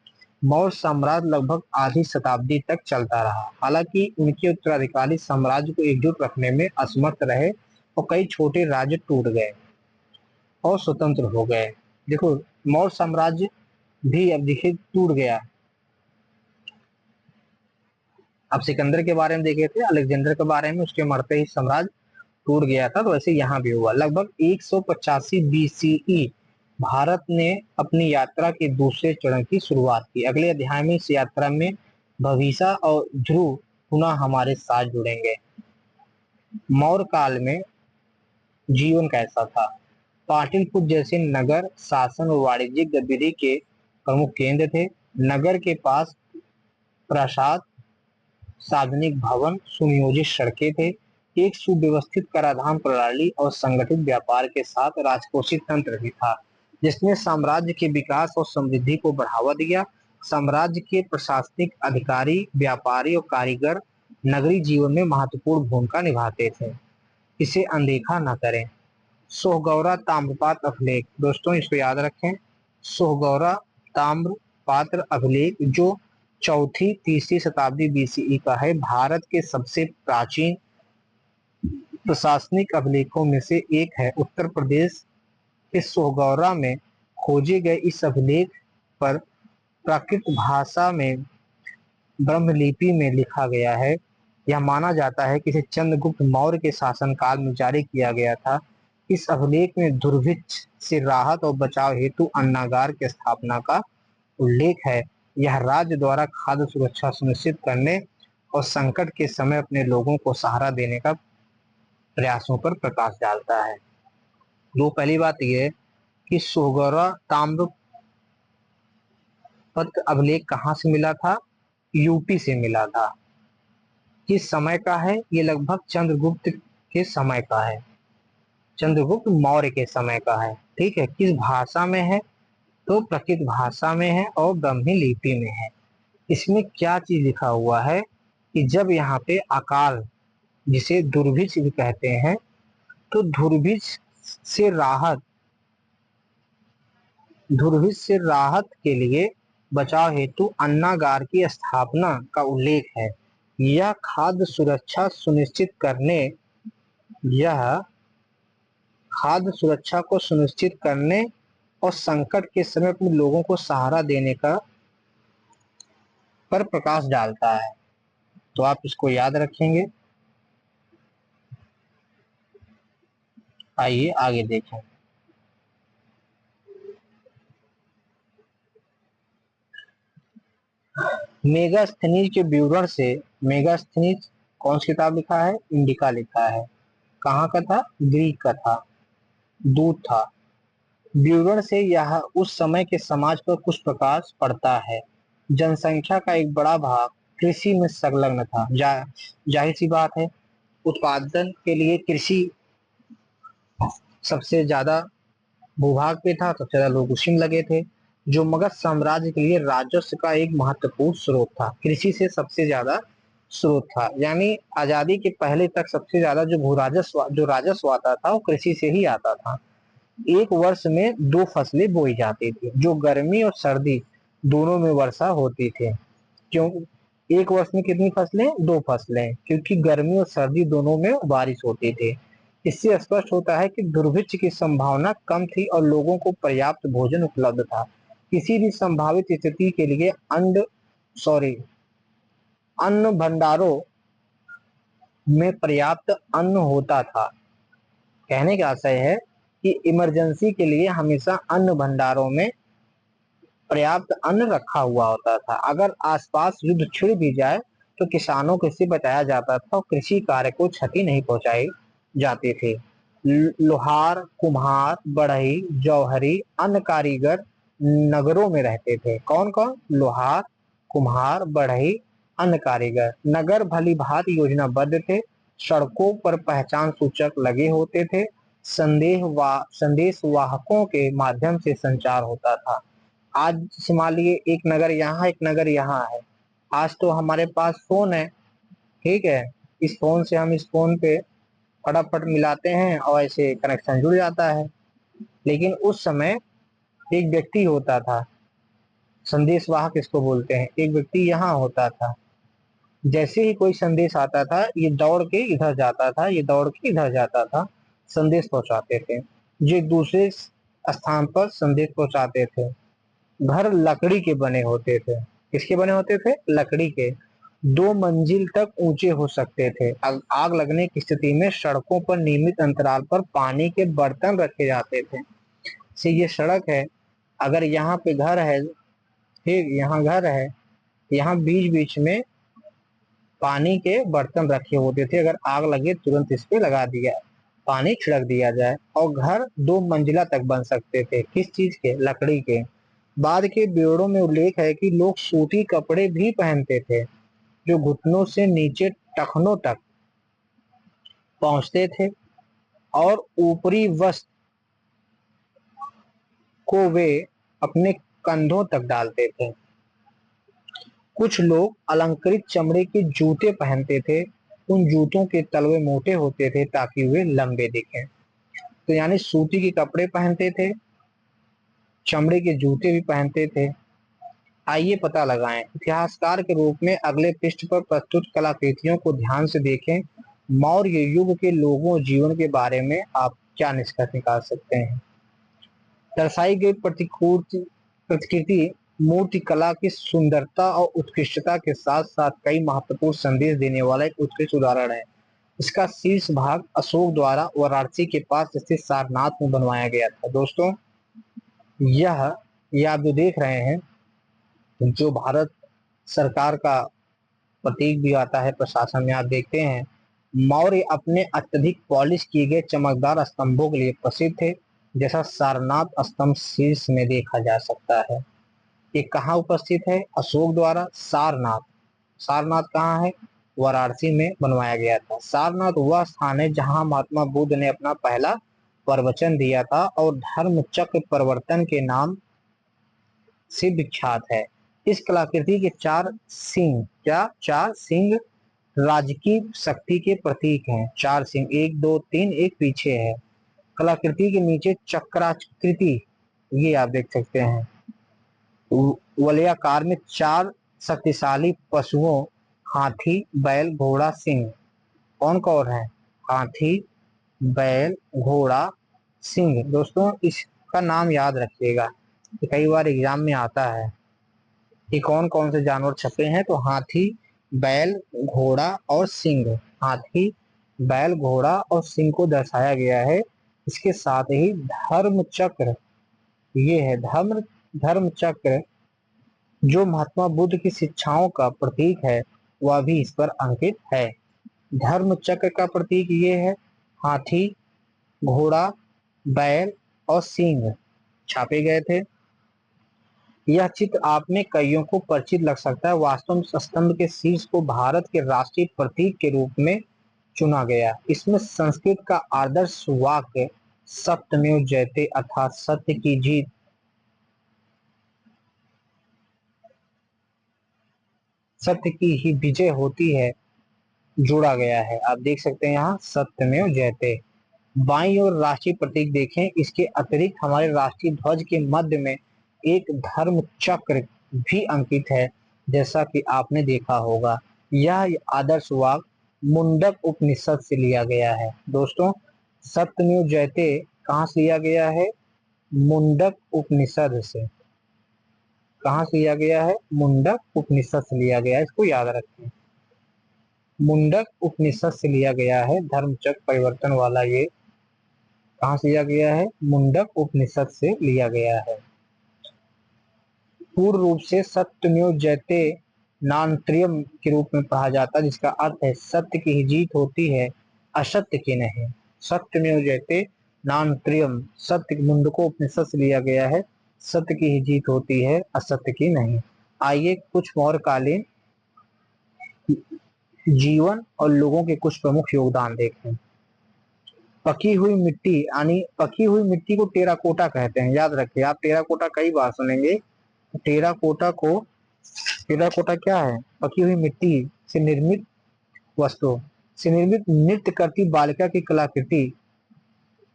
मौर्य साम्राज्य लगभग आधी शताब्दी तक चलता रहा। हालांकि उनके उत्तराधिकारी साम्राज्य को एकजुट रखने में असमर्थ रहे और कई छोटे राज्य टूट गए और स्वतंत्र हो गए। देखो, मौर्य साम्राज्य भी अब देखिए टूट गया। अब सिकंदर के बारे में देखे थे, अलेक्जेंडर के बारे में, उसके मरते ही साम्राज्य टूट गया था, तो वैसे यहाँ भी हुआ। लगभग 185 बीसीई भारत ने अपनी यात्रा के दूसरे चरण की शुरुआत की। अगले अध्याय में इस यात्रा में भविष्य और ध्रुव पुनः हमारे साथ जुड़ेंगे। मौर्य काल में जीवन कैसा था। पाटलिपुत्र जैसे नगर शासन और वाणिज्यिक गतिविधि के प्रमुख केंद्र थे। नगर के पास प्रासाद, सार्वजनिक भवन, सुनियोजित सड़कें थे। एक सुव्यवस्थित कराधान प्रणाली और संगठित व्यापार के साथ राजकोषीय तंत्र भी था, जिसने साम्राज्य के विकास और समृद्धि को बढ़ावा दिया। साम्राज्य के प्रशासनिक अधिकारी, व्यापारी और कारीगर नगरीय जीवन में महत्वपूर्ण भूमिका निभाते थे। इसे अनदेखा न करें। सोहगौरा ताम्रपात्र अभिलेख, दोस्तों इसको याद रखें। सोहगौरा ताम्रपात्र अभिलेख जो चौथी तीसरी शताब्दी बीसीई का है, भारत के सबसे प्राचीन प्रशासनिक अभिलेखों में से एक है। उत्तर प्रदेश के सोहगौरा में खोजे गए इस अभिलेख पर प्राकृत भाषा में ब्रह्मलिपि में लिखा गया है। यह माना जाता है कि इसे चंद्रगुप्त मौर्य के शासनकाल में जारी किया गया था। इस अभिलेख में दुर्भिक्ष से राहत और बचाव हेतु अन्नागार की स्थापना का उल्लेख है। यह राज्य द्वारा खाद्य सुरक्षा सुनिश्चित करने और संकट के समय अपने लोगों को सहारा देने का प्रयासों पर प्रकाश डालता है। तो पहली बात यह है कि सोहगौरा ताम्रपत्र अभिलेख कहाँ से मिला था? यूपी से मिला था। किस समय का है? ये लगभग चंद्रगुप्त के समय का है, चंद्रगुप्त मौर्य के समय का है। ठीक है। किस भाषा में है? तो प्राकृत भाषा में है और ब्राह्मी लिपि में है। इसमें क्या चीज लिखा हुआ है कि जब यहाँ पे अकाल, जिसे दुर्भिक्ष भी कहते हैं, तो दुर्भिक्ष से राहत के लिए बचाव हेतु अन्नागार की स्थापना का उल्लेख है। यह खाद्य सुरक्षा को सुनिश्चित करने और संकट के समय अपने लोगों को सहारा देने का पर प्रकाश डालता है। तो आप इसको याद रखेंगे। आइए आगे देखें। मेगास्थनीज के विवरण से, मेगास्थनीज कौन सी किताब लिखा है? इंडिका लिखा है। कहाँ का था? ग्रीक का था, दूत था। विवरण से यह उस समय के समाज पर कुछ प्रकाश पड़ता है। जनसंख्या का एक बड़ा भाग कृषि में संलग्न था। जाहिर सी बात है, उत्पादन के लिए कृषि सबसे ज्यादा भूभाग पे था, सबसे ज्यादा लोग उसी में लगे थे, जो मगध साम्राज्य के लिए राजस्व का एक महत्वपूर्ण स्रोत था। कृषि से सबसे ज्यादा स्रोत था, यानी आजादी के पहले तक सबसे ज्यादा जो राजस्व आता था वो कृषि से ही आता था। एक वर्ष में दो फसलें बोई जाती थी, जो गर्मी और सर्दी दोनों में वर्षा होती थी। क्यों एक वर्ष में कितनी फसलें? दो फसलें, क्योंकि गर्मी और सर्दी दोनों में बारिश होती थी। इससे स्पष्ट होता है कि दुर्भिक्ष की संभावना कम थी और लोगों को पर्याप्त भोजन उपलब्ध था। किसी भी संभावित स्थिति के लिए अन्न भंडारों में पर्याप्त अन्न होता था। कहने का आशय है कि इमरजेंसी के लिए हमेशा अन्न भंडारों में पर्याप्त अन्न रखा हुआ होता था। अगर आसपास युद्ध छिड़ भी जाए तो किसानों को इससे बचाया जाता था और कृषि कार्य को क्षति नहीं पहुंचाई जाती थी। लोहार, कुम्हार, बढ़ई, जौहरी, अन्य कारीगर नगरों में रहते थे। कौन कौन? लोहार, कुम्हार, बढ़ई, अन्य कारीगर। नगर भली भांति योजनाबद्ध थे। सड़कों पर पहचान सूचक लगे होते थे। संदेश वाहकों के माध्यम से संचार होता था। आज जैसे मान लिए एक नगर यहाँ, एक नगर यहाँ है। आज तो हमारे पास फोन है, ठीक है, इस फोन से हम इस फोन पे फटाफट मिलाते हैं और ऐसे कनेक्शन जुड़ जाता है। लेकिन उस समय एक व्यक्ति होता था, संदेशवाहक इसको बोलते हैं। एक व्यक्ति यहाँ होता था, जैसे ही कोई संदेश आता था ये दौड़ के इधर जाता था, ये दौड़ के इधर जाता था, संदेश पहुंचाते थे। जो एक दूसरे स्थान पर संदेश पहुंचाते थे। घर लकड़ी के बने होते थे। किसके बने होते थे? लकड़ी के। 2 मंजिल तक ऊंचे हो सकते थे। आग लगने की स्थिति में सड़कों पर नियमित अंतराल पर पानी के बर्तन रखे जाते थे। से ये सड़क है, अगर यहाँ पे घर है, ठीक, यहाँ घर है, यहाँ बीच बीच में पानी के बर्तन रखे होते थे। अगर आग लगे तुरंत इस पे लगा दिया, पानी छिड़क दिया जाए। और घर 2 मंजिला तक बन सकते थे। किस चीज के? लकड़ी के। बाद के ब्यौरों में उल्लेख है कि लोग सूती कपड़े भी पहनते थे, जो घुटनों से नीचे टखनों तक पहुंचते थे और ऊपरी वस्त्र को वे अपने कंधों तक डालते थे। कुछ लोग अलंकृत चमड़े के जूते पहनते थे। उन जूतों के तलवे मोटे होते थे ताकि वे लंबे दिखें। तो यानी सूती के कपड़े पहनते थे, चमड़े के जूते भी पहनते थे। आइए पता लगाएं। इतिहासकार के रूप में अगले पृष्ठ पर प्रस्तुत कलाकृतियों को ध्यान से देखें। मौर्य युग के लोगों जीवन के बारे में आप क्या निष्कर्ष निकाल सकते हैं? दर्शाई गई प्रतिकृति मूर्ति कला की सुंदरता और उत्कृष्टता के साथ साथ कई महत्वपूर्ण संदेश देने वाला एक उत्कृष्ट उदाहरण है। इसका शीर्ष भाग अशोक द्वारा वाराणसी के पास स्थित सारनाथ में बनवाया गया था। दोस्तों, यह ये आप जो देख रहे हैं, जो भारत सरकार का प्रतीक भी आता है प्रशासन में, आप देखते हैं मौर्य अपने अत्यधिक पॉलिश किए गए चमकदार स्तंभों के लिए प्रसिद्ध थे, जैसा सारनाथ स्तंभ शीर्ष में देखा जा सकता है। ये कहाँ उपस्थित है? अशोक द्वारा सारनाथ। सारनाथ कहाँ है? वाराणसी में बनवाया गया था। सारनाथ वह स्थान है जहाँ महात्मा बुद्ध ने अपना पहला प्रवचन दिया था और धर्म चक्र परिवर्तन के नाम से विख्यात है। इस कलाकृति के 4 सिंह, क्या 4 सिंह राजकीय शक्ति के प्रतीक हैं। 4 सिंह, 1 2 3, एक पीछे है। कलाकृति के नीचे चक्राकृति, ये आप देख सकते हैं, वलयाकार में 4 शक्तिशाली पशुओं, हाथी, बैल, घोड़ा, सिंह। कौन कौन है? हाथी, बैल, घोड़ा, सिंह। दोस्तों, इसका नाम याद रखिएगा, कई बार एग्जाम में आता है कि कौन कौन से जानवर छपे हैं। तो हाथी, बैल, घोड़ा और सिंह। हाथी, बैल, घोड़ा और सिंह को दर्शाया गया है। इसके साथ ही धर्म चक्र, ये है धर्म चक्र जो महात्मा बुद्ध की शिक्षाओं का प्रतीक है वह भी इस पर अंकित है। धर्म चक्र का प्रतीक ये है, हाथी, घोड़ा, बैल और सिंह छापे गए थे। यह चित्र आप में कईयों को परिचित लग सकता है। वास्तव में स्तंभ के शीर्ष को भारत के राष्ट्रीय प्रतीक के रूप में चुना गया। इसमें संस्कृत का आदर्श वाक्य सत्यमेव जयते अर्थात सत्य की जीत, सत्य की ही विजय होती है, जोड़ा गया है। आप देख सकते हैं यहाँ सत्यमेव जयते। बाईं ओर राष्ट्रीय प्रतीक देखें, इसके अतिरिक्त हमारे राष्ट्रीय ध्वज के मध्य में एक धर्म चक्र भी अंकित है, जैसा कि आपने देखा होगा। यह आदर्श वाक्य मुंडक उपनिषद से लिया गया है। दोस्तों, सत्यमेव जयते कहाँ से लिया गया है? मुंडक उपनिषद से। कहाँ से लिया गया है? मुंडक उपनिषद से लिया गया है, इसको याद रखें। मुंडक उपनिषद से लिया गया है धर्मचक्र परिवर्तन वाला। ये कहाँ से लिया गया है? मुंडक उपनिषद से लिया गया है। पूर्ण रूप से सत्यमेव जयते नान्त्रियम के रूप में पढ़ा जाता है, जिसका अर्थ है सत्य की ही जीत होती है, असत्य की नहीं। सत्यमेव जयते नान्त्रियम, सत्य मुंडको उपनिषद से लिया गया है, सत्य की ही जीत होती है, असत्य की नहीं। आइए कुछ मौर्यकालीन जीवन और लोगों के कुछ प्रमुख योगदान देखें। पकी हुई मिट्टी, यानी पकी हुई मिट्टी को टेराकोटा कहते हैं। याद रखिए, आप टेराकोटा कई बार सुनेंगे। टेराकोटा को, टेराकोटा क्या है? पकी हुई मिट्टी से निर्मित वस्तु से निर्मित नृत्य करती बालिका की कलाकृति,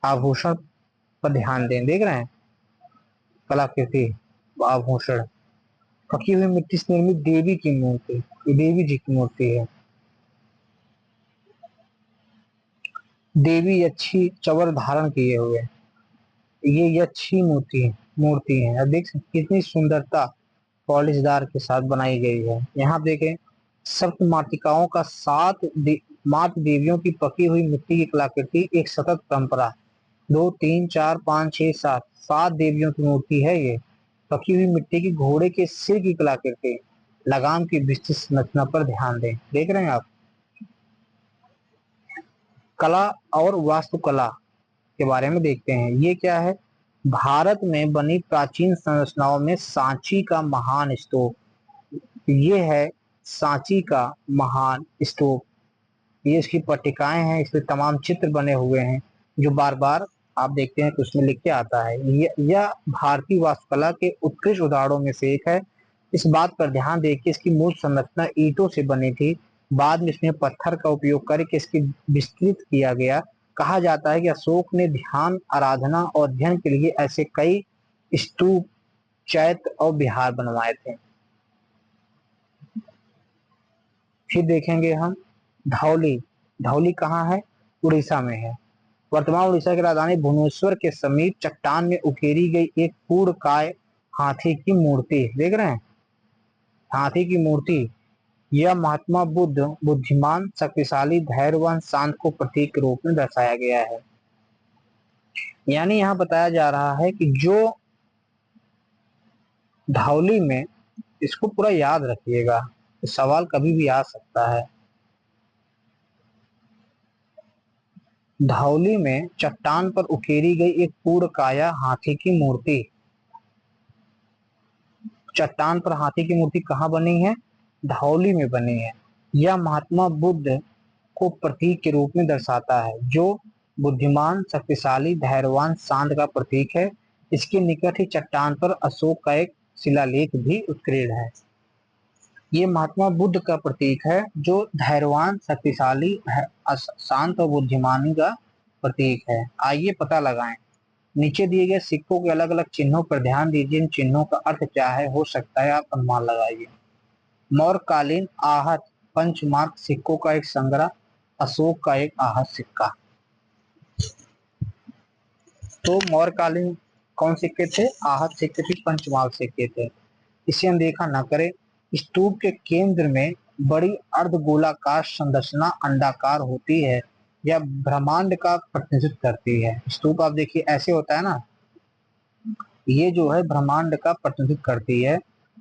आभूषण पर ध्यान दें। देख रहे हैं, कलाकृति, आभूषण। पकी हुई मिट्टी से निर्मित देवी की मूर्ति, ये देवी जी की मूर्ति है। देवी अच्छी चवर धारण किए हुए, ये अच्छी मूर्ति है। अब देख सकते कितनी सुंदरता पॉलिशदार के साथ बनाई गई है। यहाँ देखें, सप्त मातृकाओं का मातृ देवियों की पकी हुई मिट्टी की कलाकृति एक सतत परंपरा। 2, 3, 4, 5, 6, 7 देवियों की मूर्ति है ये। पकी हुई मिट्टी की घोड़े के सिर की कलाकृति, लगाम की विस्तृत संरचना पर ध्यान दें। देख रहे हैं आप। कला और वास्तुकला के बारे में देखते हैं। ये क्या है? भारत में बनी प्राचीन संरचनाओं में सांची का महान स्तूप, ये है सांची का महान स्तूप। ये इसकी पट्टिकाएं हैं, इस पे तमाम चित्र बने हुए हैं, जो बार बार आप देखते हैं कि उसमें लिख के आता है। यह भारतीय वास्तुकला के उत्कृष्ट उदाहरणों में से एक है। इस बात पर ध्यान दें कि इसकी मूल संरचना ईंटों से बनी थी, बाद में इसमें पत्थर का उपयोग करके इसकी विस्तृत किया गया। कहा जाता है कि अशोक ने ध्यान, आराधना और अध्ययन के लिए ऐसे कई स्तूप, चैत्य और विहार बनवाए थे। फिर देखेंगे हम धौली। धौली कहाँ है? उड़ीसा में है। वर्तमान उड़ीसा की राजधानी भुवनेश्वर के समीप चट्टान में उकेरी गई एक पूर्णकाय हाथी की मूर्ति। देख रहे हैं, हाथी की मूर्ति। यह महात्मा बुद्ध, बुद्धिमान, शक्तिशाली, धैर्यवान, शांत को प्रतीक के रूप में दर्शाया गया है। यानी यहाँ बताया जा रहा है कि जो धौली में, इसको पूरा याद रखिएगा, सवाल कभी भी आ सकता है। धौली में चट्टान पर उकेरी गई एक पूर्णकाया हाथी की मूर्ति। चट्टान पर हाथी की मूर्ति कहाँ बनी है? धौली में बनी है। यह महात्मा बुद्ध को प्रतीक के रूप में दर्शाता है, जो बुद्धिमान, शक्तिशाली, धैर्यवान, शांत का प्रतीक है। इसके निकट ही चट्टान पर अशोक का एक शिलालेख भी उत्कीर्ण है। ये महात्मा बुद्ध का प्रतीक है, जो धैर्यवान, शक्तिशाली, शांत और बुद्धिमानी का प्रतीक है। आइए पता लगाएं। नीचे दिए गए सिक्कों के अलग अलग चिन्हों पर ध्यान दीजिए। इन चिन्हों का अर्थ क्या है? हो सकता है आप अनुमान लगाइए। मौर्यकालीन आहत पंचमार्क सिक्कों का एक संग्रह, अशोक का एक आहत सिक्का। तो मौर्यकालीन कौन सिक्के थे? आहत सिक्के थे, पंचमार्क सिक्के थे। इसे अनदेखा न करें। स्तूप के केंद्र में बड़ी अर्धगोलाकार संरचना अंडाकार होती है। यह ब्रह्मांड का प्रतिनिधित्व करती है। स्तूप आप देखिए ऐसे होता है ना, ये जो है ब्रह्मांड का प्रतिनिधित्व करती है।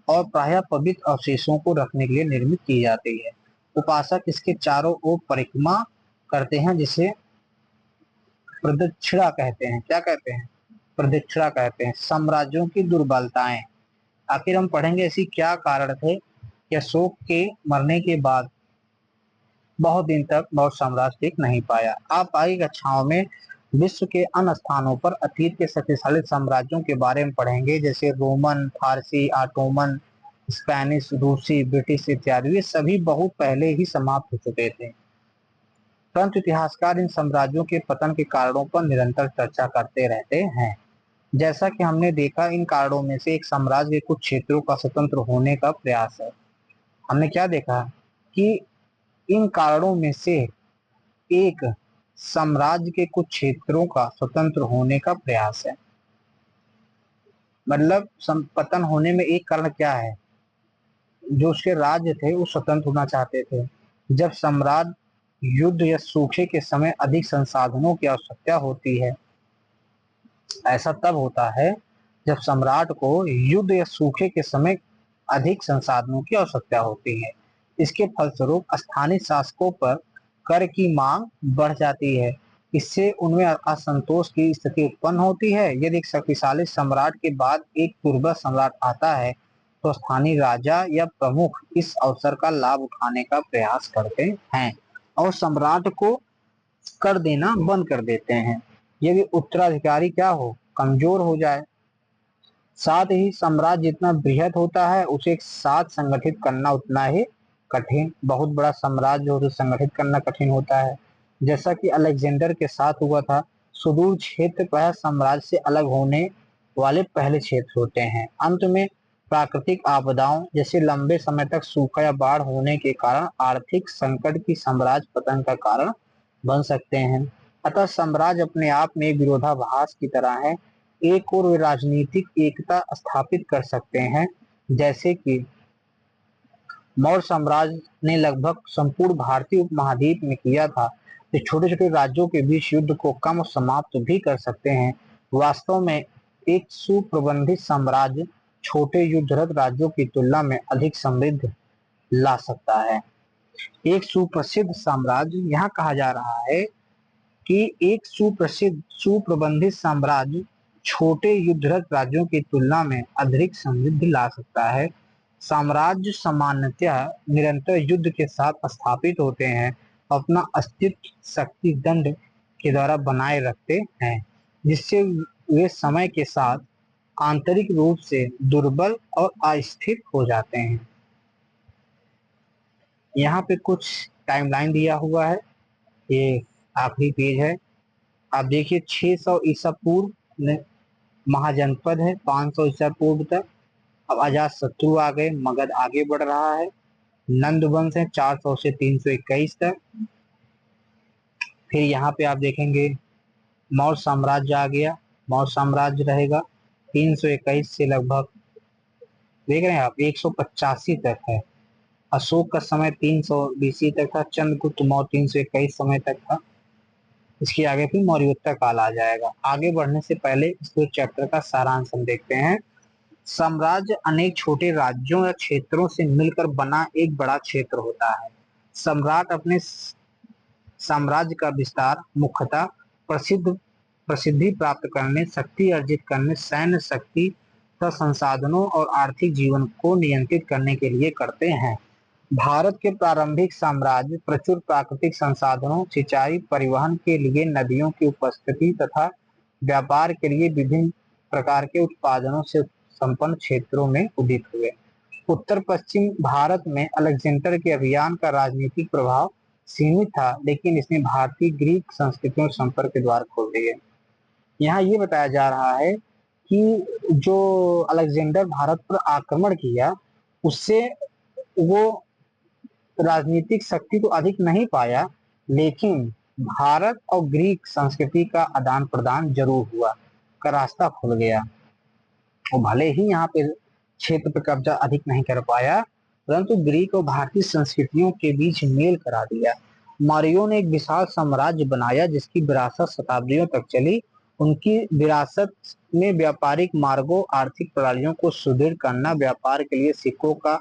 और प्रायः पवित्र अवशेषों को रखने के लिए निर्मित की जाती है। उपासक इसके चारों ओर परिक्रमा करते हैं, जिसे प्रदक्षिणा कहते हैं। क्या कहते हैं? प्रदक्षिणा कहते हैं। साम्राज्यों की दुर्बलताएं। आखिर हम पढ़ेंगे ऐसी क्या कारण थे कि अशोक के मरने के बाद बहुत दिन तक मौर्य साम्राज्य टिक नहीं पाया। आप आगे कक्षाओं में विश्व के अन्य स्थानों पर अतीत के शक्तिशाली साम्राज्यों के बारे में पढ़ेंगे, जैसे रोमन, फारसी, ऑटोमन, स्पेनिश, रूसी, ब्रिटिश इत्यादि। ये सभी बहुत पहले ही समाप्त हो चुके थे, परंतु इतिहासकार इन साम्राज्यों के पतन के कारणों पर निरंतर चर्चा करते रहते हैं। जैसा कि हमने देखा, इन कारणों में से एक साम्राज्य के कुछ क्षेत्रों का स्वतंत्र होने का प्रयास है। हमने क्या देखा कि इन कारणों में से एक साम्राज्य के कुछ क्षेत्रों का स्वतंत्र होने का प्रयास है। मतलब पतन होने में एक कारण क्या है? जो उसके राज्य थे वो स्वतंत्र होना चाहते थे। जब सम्राट युद्ध या सूखे के समय अधिक संसाधनों की आवश्यकता होती है, ऐसा तब होता है जब सम्राट को युद्ध या सूखे के समय अधिक संसाधनों की आवश्यकता होती है। इसके फलस्वरूप स्थानीय शासकों पर कर की मांग बढ़ जाती है। इससे उनमें असंतोष की स्थिति उत्पन्न होती है। यदि एक शक्तिशाली सम्राट के बाद एक दुर्बल सम्राट आता है, तो स्थानीय राजा या प्रमुख इस अवसर का लाभ उठाने का प्रयास करते हैं और सम्राट को कर देना बंद कर देते हैं। यदि उत्तराधिकारी क्या हो, कमजोर हो जाए। साथ ही साम्राज्य जितना बृहद होता है, उसे एक साथ संगठित करना उतना ही कठिन। बहुत बड़ा साम्राज्य हो तो संगठित करना कठिन होता है, जैसा कि अलेक्जेंडर के साथ हुआ था। सुदूर क्षेत्र प्रायः साम्राज्य से अलग होने वाले पहले क्षेत्र होते हैं। अंत में प्राकृतिक आपदाओं जैसे लंबे समय तक सूखा या बाढ़ होने के कारण आर्थिक संकट की साम्राज्य पतन का कारण बन सकते हैं। अतः साम्राज्य अपने आप में एक विरोधाभास की तरह है। एक और वे राजनीतिक एकता स्थापित कर सकते हैं, जैसे कि मौर्य साम्राज्य ने लगभग संपूर्ण भारतीय उपमहाद्वीप में किया था। तो छोटे छोटे राज्यों के बीच युद्ध को कम और समाप्त भी कर सकते हैं। वास्तव में एक सुप्रबंधित साम्राज्य छोटे युद्धरत राज्यों की तुलना में अधिक समृद्ध ला सकता है। एक सुप्रसिद्ध साम्राज्य, यहाँ कहा जा रहा है कि एक सुप्रसिद्ध सुप्रबंधित साम्राज्य छोटे युद्धरत राज्यों की तुलना में अधिक समृद्धि ला सकता है। साम्राज्य सामान्यतः निरंतर युद्ध के साथ स्थापित होते हैं, अपना अस्तित्व शक्ति दंड के द्वारा बनाए रखते हैं, जिससे वे समय के साथ आंतरिक रूप से दुर्बल और अस्थिर हो जाते हैं। यहाँ पे कुछ टाइमलाइन दिया हुआ है, ये आखिरी पेज है। आप देखिए 600 ईसा पूर्व में महाजनपद है, 500 ईसा पूर्व तक। अब अजात शत्रु आ गए, मगध आगे बढ़ रहा है। नंद वंश है 400 से 321 तक। फिर यहाँ पे आप देखेंगे मौर्य साम्राज्य आ गया। मौर्य साम्राज्य रहेगा 321 से लगभग, देख रहे हैं आप, 185 तक है। अशोक का समय 300 बीसी तक था। चंद्रगुप्त मौर्य 321 समय तक था। इसके आगे फिर मौर्योत्तर काल आ जाएगा। आगे बढ़ने से पहले इस चैप्टर का सारांश हम देखते हैं। साम्राज्य अनेक छोटे राज्यों या क्षेत्रों से मिलकर बना एक बड़ा क्षेत्र होता है। सम्राट अपने साम्राज्य का विस्तार मुख्यतः प्रसिद्धि प्राप्त करने, शक्ति अर्जित करने, सैन्य शक्ति तथा संसाधनों और आर्थिक जीवन को नियंत्रित करने के लिए करते हैं। भारत के प्रारंभिक साम्राज्य प्रचुर प्राकृतिक संसाधनों, सिंचाई, परिवहन के लिए नदियों की उपस्थिति तथा व्यापार के लिए विभिन्न प्रकार के उत्पादनों से संपन्न क्षेत्रों में उदित हुए। उत्तर पश्चिम भारत में अलेक्जेंडर के अभियान का राजनीतिक प्रभाव सीमित था, लेकिन इसने भारतीय ग्रीक संस्कृतियों संपर्क के द्वार खोल दिए। यहाँ ये बताया जा रहा है कि जो अलेक्जेंडर भारत पर आक्रमण किया, उससे वो राजनीतिक शक्ति तो अधिक नहीं पाया, लेकिन भारत और ग्रीक संस्कृति का आदान प्रदान जरूर हुआ, का रास्ता खुल गया। वो भले ही यहाँ पे क्षेत्र पर कब्जा अधिक नहीं कर पाया, परंतु ग्रीक और भारतीय संस्कृतियों के बीच मेल करा दिया। मौर्यों ने एक विशाल साम्राज्य बनाया, जिसकी विरासत शताब्दियों तक चली। उनकी विरासत में व्यापारिक मार्गों, आर्थिक प्रणालियों को सुदृढ़ करना, व्यापार के लिए सिक्कों का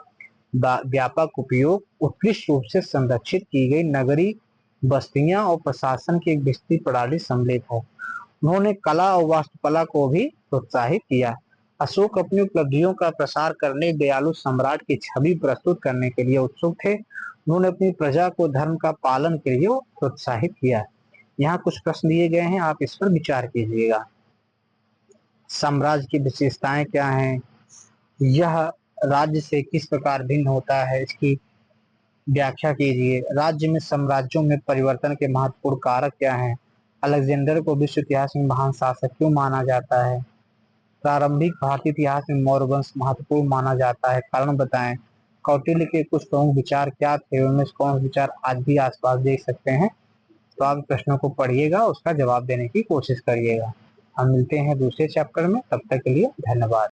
व्यापक उपयोग, उत्कृष्ट रूप से संरक्षित की गई नगरीय बस्तियां और प्रशासन की एक विस्तृत प्रणाली सम्मिलित है। उन्होंने कला और वास्तुकला को भी प्रोत्साहित किया। अशोक अपनी उपलब्धियों का प्रसार करने, दयालु सम्राट की छवि प्रस्तुत करने के लिए उत्सुक थे। उन्होंने अपनी प्रजा को धर्म का पालन के लिए प्रोत्साहित किया। यहाँ कुछ प्रश्न दिए गए हैं, आप इस पर विचार कीजिएगा। साम्राज्य की विशेषताएं क्या हैं? यह राज्य से किस प्रकार भिन्न होता है, इसकी व्याख्या कीजिए। राज्य में साम्राज्यों में परिवर्तन के महत्वपूर्ण कारक क्या हैं? अलेक्जेंडर को विश्व इतिहास में महान शासक क्यों माना जाता है? प्रारंभिक भारतीय इतिहास में मौर्य वंश महत्वपूर्ण माना जाता है, कारण बताएं। कौटिल्य के कुछ प्रमुख विचार क्या थे, उनमें से कौन से विचार आज भी आसपास देख सकते हैं? तो आप प्रश्नों को पढ़िएगा, उसका जवाब देने की कोशिश करिएगा। हम मिलते हैं दूसरे चैप्टर में, तब तक के लिए धन्यवाद।